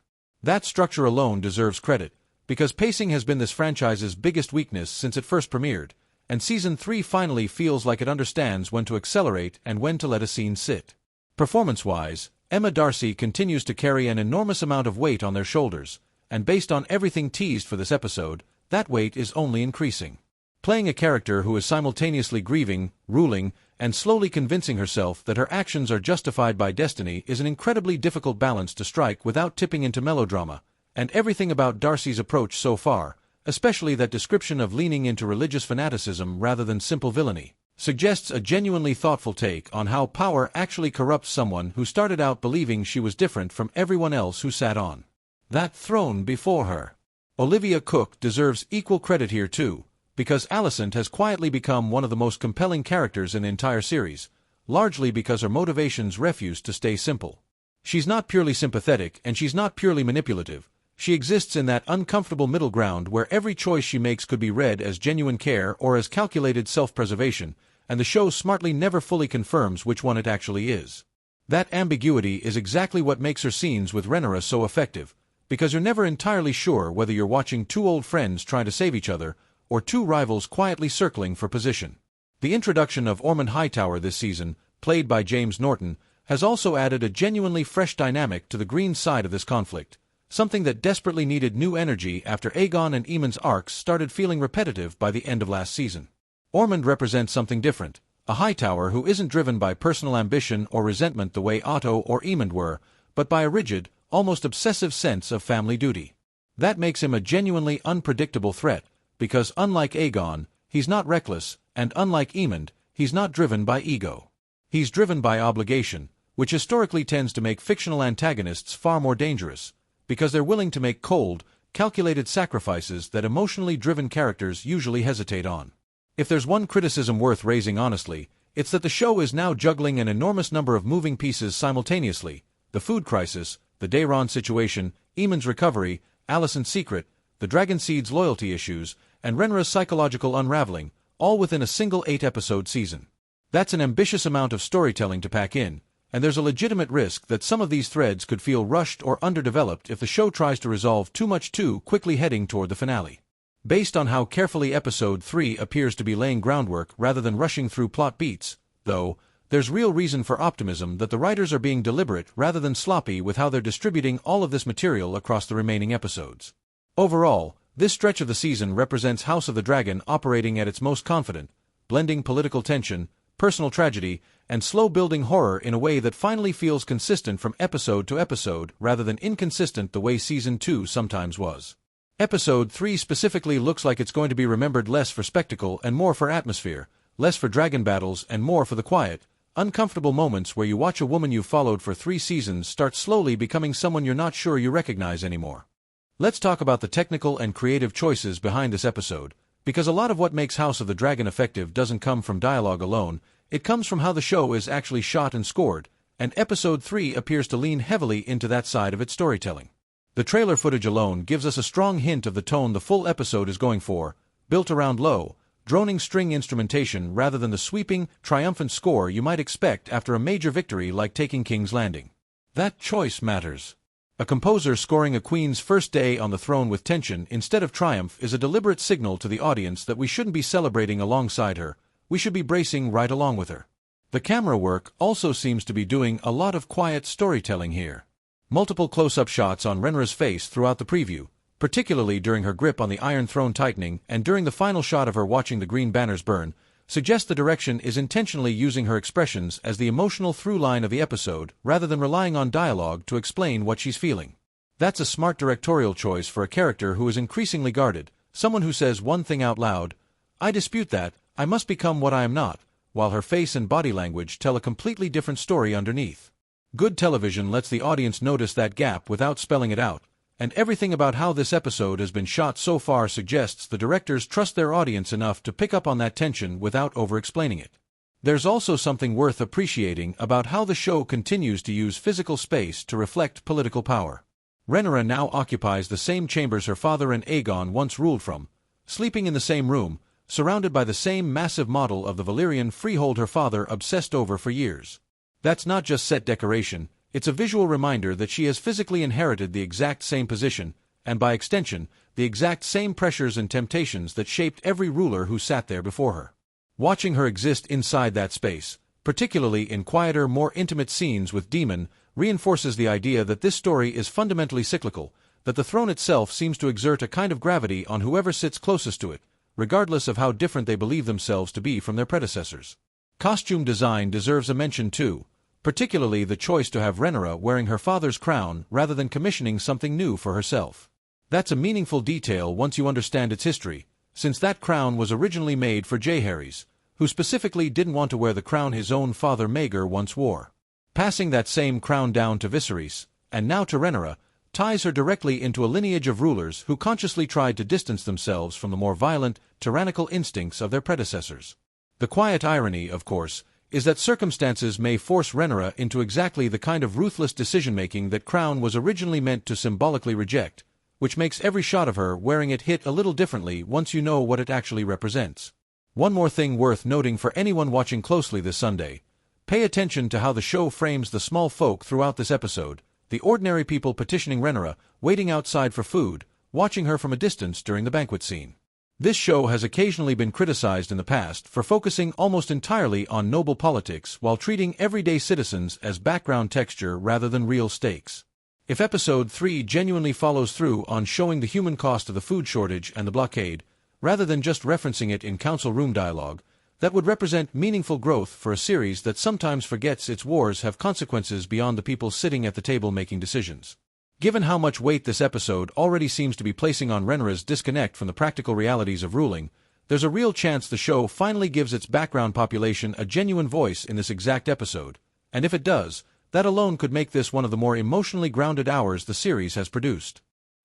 [SPEAKER 1] That structure alone deserves credit, because pacing has been this franchise's biggest weakness since it first premiered, and Season 3 finally feels like it understands when to accelerate and when to let a scene sit. Performance-wise, Emma Darcy continues to carry an enormous amount of weight on their shoulders, and based on everything teased for this episode, that weight is only increasing. Playing a character who is simultaneously grieving, ruling, and slowly convincing herself that her actions are justified by destiny is an incredibly difficult balance to strike without tipping into melodrama, and everything about Darcy's approach so far, especially that description of leaning into religious fanaticism rather than simple villainy, suggests a genuinely thoughtful take on how power actually corrupts someone who started out believing she was different from everyone else who sat on that throne before her. Olivia Cook deserves equal credit here too, because Alicent has quietly become one of the most compelling characters in the entire series, largely because her motivations refuse to stay simple. She's not purely sympathetic and she's not purely manipulative. She exists in that uncomfortable middle ground where every choice she makes could be read as genuine care or as calculated self-preservation, and the show smartly never fully confirms which one it actually is. That ambiguity is exactly what makes her scenes with Rhaenyra so effective, because you're never entirely sure whether you're watching two old friends trying to save each other, or two rivals quietly circling for position. The introduction of Ormond Hightower this season, played by James Norton, has also added a genuinely fresh dynamic to the green side of this conflict, something that desperately needed new energy after Aegon and Aemon's arcs started feeling repetitive by the end of last season. Ormond represents something different, a Hightower who isn't driven by personal ambition or resentment the way Otto or Aemond were, but by a rigid, almost obsessive sense of family duty. That makes him a genuinely unpredictable threat, because unlike Aegon, he's not reckless, and unlike Aemond, he's not driven by ego. He's driven by obligation, which historically tends to make fictional antagonists far more dangerous, because they're willing to make cold, calculated sacrifices that emotionally driven characters usually hesitate on. If there's one criticism worth raising honestly, it's that the show is now juggling an enormous number of moving pieces simultaneously: the food crisis, the Daeron situation, Aemon's recovery, Alicent's secret, the Dragonseed's loyalty issues, and Rhaenyra's psychological unraveling, all within a single 8-episode season. That's an ambitious amount of storytelling to pack in, and there's a legitimate risk that some of these threads could feel rushed or underdeveloped if the show tries to resolve too much too quickly heading toward the finale. Based on how carefully Episode 3 appears to be laying groundwork rather than rushing through plot beats, though, there's real reason for optimism that the writers are being deliberate rather than sloppy with how they're distributing all of this material across the remaining episodes. Overall, this stretch of the season represents House of the Dragon operating at its most confident, blending political tension, personal tragedy, and slow-building horror in a way that finally feels consistent from episode to episode rather than inconsistent the way Season 2 sometimes was. Episode 3 specifically looks like it's going to be remembered less for spectacle and more for atmosphere, less for dragon battles and more for the quiet, uncomfortable moments where you watch a woman you've followed for 3 seasons start slowly becoming someone you're not sure you recognize anymore. Let's talk about the technical and creative choices behind this episode, because a lot of what makes House of the Dragon effective doesn't come from dialogue alone, it comes from how the show is actually shot and scored, and Episode 3 appears to lean heavily into that side of its storytelling. The trailer footage alone gives us a strong hint of the tone the full episode is going for, built around low, droning string instrumentation rather than the sweeping, triumphant score you might expect after a major victory like taking King's Landing. That choice matters. A composer scoring a queen's first day on the throne with tension instead of triumph is a deliberate signal to the audience that we shouldn't be celebrating alongside her, we should be bracing right along with her. The camera work also seems to be doing a lot of quiet storytelling here. Multiple close-up shots on Rhaenyra's face throughout the preview, particularly during her grip on the Iron Throne tightening and during the final shot of her watching the green banners burn, suggest the direction is intentionally using her expressions as the emotional through-line of the episode rather than relying on dialogue to explain what she's feeling. That's a smart directorial choice for a character who is increasingly guarded, someone who says one thing out loud, "I dispute that, I must become what I am not," while her face and body language tell a completely different story underneath. Good television lets the audience notice that gap without spelling it out, and everything about how this episode has been shot so far suggests the directors trust their audience enough to pick up on that tension without over-explaining it. There's also something worth appreciating about how the show continues to use physical space to reflect political power. Rhaenyra now occupies the same chambers her father and Aegon once ruled from, sleeping in the same room, surrounded by the same massive model of the Valyrian freehold her father obsessed over for years. That's not just set decoration, it's a visual reminder that she has physically inherited the exact same position, and by extension, the exact same pressures and temptations that shaped every ruler who sat there before her. Watching her exist inside that space, particularly in quieter, more intimate scenes with Daemon, reinforces the idea that this story is fundamentally cyclical, that the throne itself seems to exert a kind of gravity on whoever sits closest to it, regardless of how different they believe themselves to be from their predecessors. Costume design deserves a mention too, particularly the choice to have Rhaenyra wearing her father's crown rather than commissioning something new for herself. That's a meaningful detail once you understand its history, since that crown was originally made for Jacaerys, who specifically didn't want to wear the crown his own father Maegor once wore. Passing that same crown down to Viserys, and now to Rhaenyra, ties her directly into a lineage of rulers who consciously tried to distance themselves from the more violent, tyrannical instincts of their predecessors. The quiet irony, of course, is that circumstances may force Rhaenyra into exactly the kind of ruthless decision-making that Crown was originally meant to symbolically reject, which makes every shot of her wearing it hit a little differently once you know what it actually represents. One more thing worth noting for anyone watching closely this Sunday: pay attention to how the show frames the small folk throughout this episode, the ordinary people petitioning Rhaenyra, waiting outside for food, watching her from a distance during the banquet scene. This show has occasionally been criticized in the past for focusing almost entirely on noble politics while treating everyday citizens as background texture rather than real stakes. If Episode 3 genuinely follows through on showing the human cost of the food shortage and the blockade, rather than just referencing it in council room dialogue, that would represent meaningful growth for a series that sometimes forgets its wars have consequences beyond the people sitting at the table making decisions. Given how much weight this episode already seems to be placing on Rhaenyra's disconnect from the practical realities of ruling, there's a real chance the show finally gives its background population a genuine voice in this exact episode, and if it does, that alone could make this one of the more emotionally grounded hours the series has produced.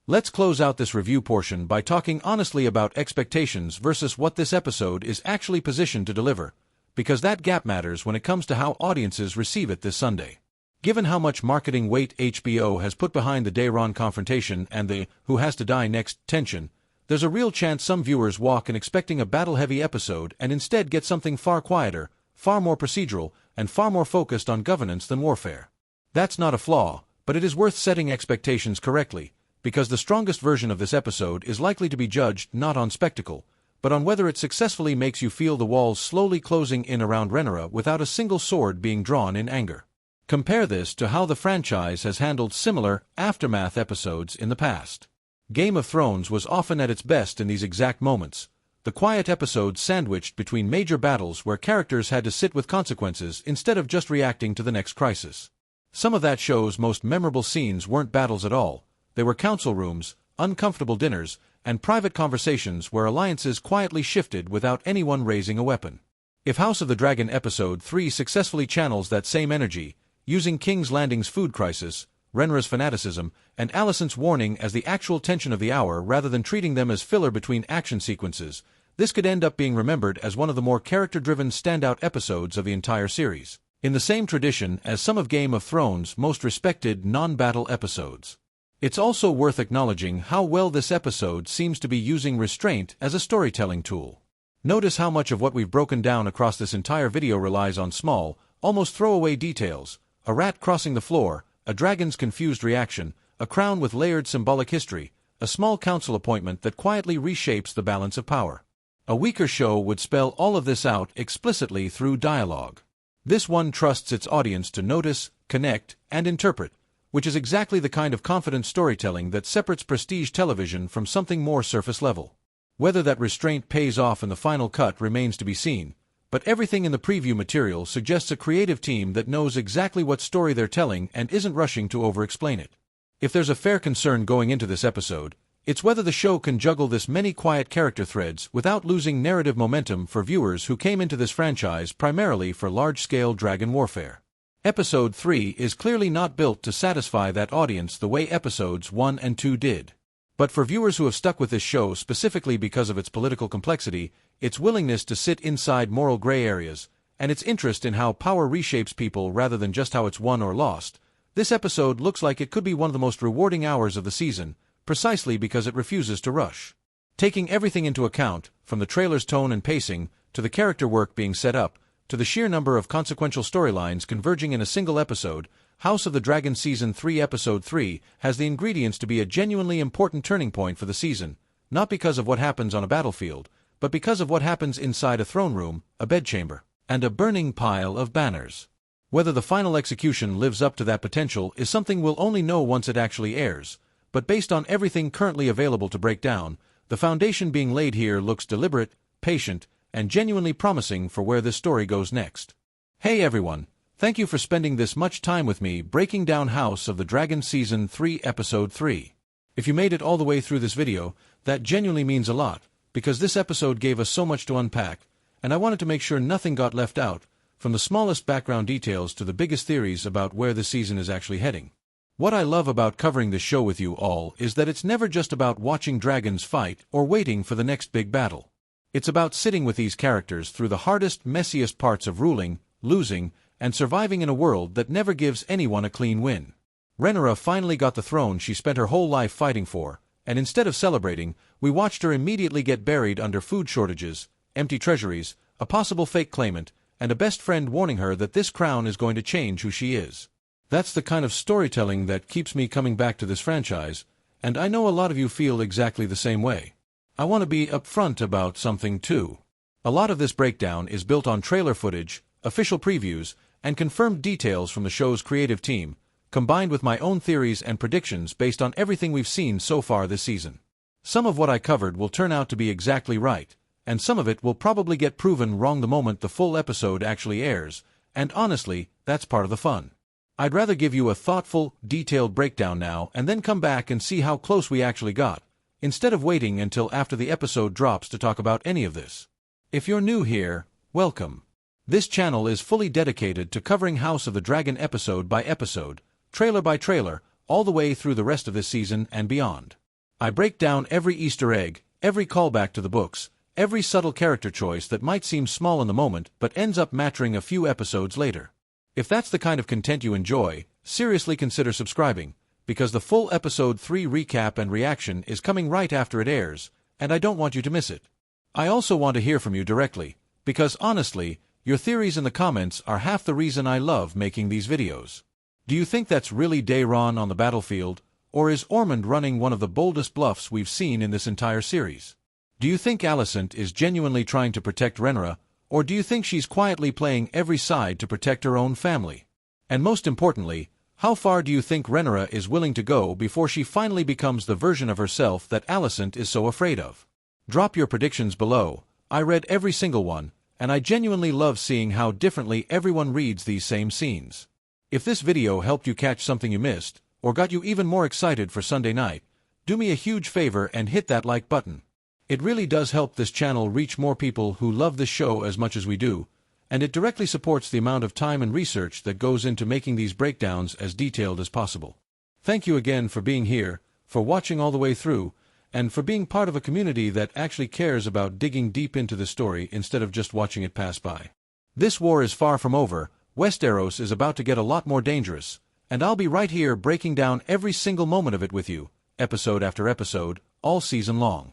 [SPEAKER 1] Let's close out this review portion by talking honestly about expectations versus what this episode is actually positioned to deliver, because that gap matters when it comes to how audiences receive it this Sunday. Given how much marketing weight HBO has put behind the Daeron confrontation and the who has to die next tension, there's a real chance some viewers walk in expecting a battle-heavy episode and instead get something far quieter, far more procedural, and far more focused on governance than warfare. That's not a flaw, but it is worth setting expectations correctly, because the strongest version of this episode is likely to be judged not on spectacle, but on whether it successfully makes you feel the walls slowly closing in around Rhaenyra without a single sword being drawn in anger. Compare this to how the franchise has handled similar aftermath episodes in the past. Game of Thrones was often at its best in these exact moments, the quiet episodes sandwiched between major battles where characters had to sit with consequences instead of just reacting to the next crisis. Some of that show's most memorable scenes weren't battles at all, they were council rooms, uncomfortable dinners, and private conversations where alliances quietly shifted without anyone raising a weapon. If House of the Dragon Episode 3 successfully channels that same energy, using King's Landing's food crisis, Rhaenyra's fanaticism, and Alicent's warning as the actual tension of the hour rather than treating them as filler between action sequences, this could end up being remembered as one of the more character-driven standout episodes of the entire series, in the same tradition as some of Game of Thrones' most respected non-battle episodes. It's also worth acknowledging how well this episode seems to be using restraint as a storytelling tool. Notice how much of what we've broken down across this entire video relies on small, almost throwaway details: a rat crossing the floor, a dragon's confused reaction, a crown with layered symbolic history, a small council appointment that quietly reshapes the balance of power. A weaker show would spell all of this out explicitly through dialogue. This one trusts its audience to notice, connect, and interpret, which is exactly the kind of confident storytelling that separates prestige television from something more surface level. Whether that restraint pays off in the final cut remains to be seen, but everything in the preview material suggests a creative team that knows exactly what story they're telling and isn't rushing to over-explain it. If there's a fair concern going into this episode, it's whether the show can juggle this many quiet character threads without losing narrative momentum for viewers who came into this franchise primarily for large-scale dragon warfare. Episode 3 is clearly not built to satisfy that audience the way episodes 1 and 2 did. But for viewers who have stuck with this show specifically because of its political complexity, its willingness to sit inside moral gray areas, and its interest in how power reshapes people rather than just how it's won or lost, this episode looks like it could be one of the most rewarding hours of the season, precisely because it refuses to rush. Taking everything into account, from the trailer's tone and pacing, to the character work being set up, to the sheer number of consequential storylines converging in a single episode, House of the Dragon Season 3 Episode 3 has the ingredients to be a genuinely important turning point for the season, not because of what happens on a battlefield, but because of what happens inside a throne room, a bedchamber, and a burning pile of banners. Whether the final execution lives up to that potential is something we'll only know once it actually airs, but based on everything currently available to break down, the foundation being laid here looks deliberate, patient, and genuinely promising for where this story goes next. Hey everyone! Thank you for spending this much time with me breaking down House of the Dragon Season 3 Episode 3. If you made it all the way through this video, that genuinely means a lot, because this episode gave us so much to unpack, and I wanted to make sure nothing got left out, from the smallest background details to the biggest theories about where the season is actually heading. What I love about covering this show with you all is that it's never just about watching dragons fight or waiting for the next big battle. It's about sitting with these characters through the hardest, messiest parts of ruling, losing, and surviving in a world that never gives anyone a clean win. Rhaenyra finally got the throne she spent her whole life fighting for, and instead of celebrating, we watched her immediately get buried under food shortages, empty treasuries, a possible fake claimant, and a best friend warning her that this crown is going to change who she is. That's the kind of storytelling that keeps me coming back to this franchise, and I know a lot of you feel exactly the same way. I want to be upfront about something too. A lot of this breakdown is built on trailer footage, official previews, and confirmed details from the show's creative team, combined with my own theories and predictions based on everything we've seen so far this season. Some of what I covered will turn out to be exactly right, and some of it will probably get proven wrong the moment the full episode actually airs, and honestly, that's part of the fun. I'd rather give you a thoughtful, detailed breakdown now and then come back and see how close we actually got, instead of waiting until after the episode drops to talk about any of this. If you're new here, welcome. This channel is fully dedicated to covering House of the Dragon episode by episode, trailer by trailer, all the way through the rest of this season and beyond. I break down every Easter egg, every callback to the books, every subtle character choice that might seem small in the moment but ends up mattering a few episodes later. If that's the kind of content you enjoy, seriously consider subscribing, because the full Episode 3 recap and reaction is coming right after it airs, and I don't want you to miss it. I also want to hear from you directly, because honestly, your theories in the comments are half the reason I love making these videos. Do you think that's really Daeron on the battlefield, or is Ormond running one of the boldest bluffs we've seen in this entire series? Do you think Alicent is genuinely trying to protect Rhaenyra, or do you think she's quietly playing every side to protect her own family? And most importantly, how far do you think Rhaenyra is willing to go before she finally becomes the version of herself that Alicent is so afraid of? Drop your predictions below. I read every single one, and I genuinely love seeing how differently everyone reads these same scenes. If this video helped you catch something you missed, or got you even more excited for Sunday night, do me a huge favor and hit that like button. It really does help this channel reach more people who love this show as much as we do, and it directly supports the amount of time and research that goes into making these breakdowns as detailed as possible. Thank you again for being here, for watching all the way through, and for being part of a community that actually cares about digging deep into the story instead of just watching it pass by. This war is far from over. Westeros is about to get a lot more dangerous, and I'll be right here breaking down every single moment of it with you, episode after episode, all season long.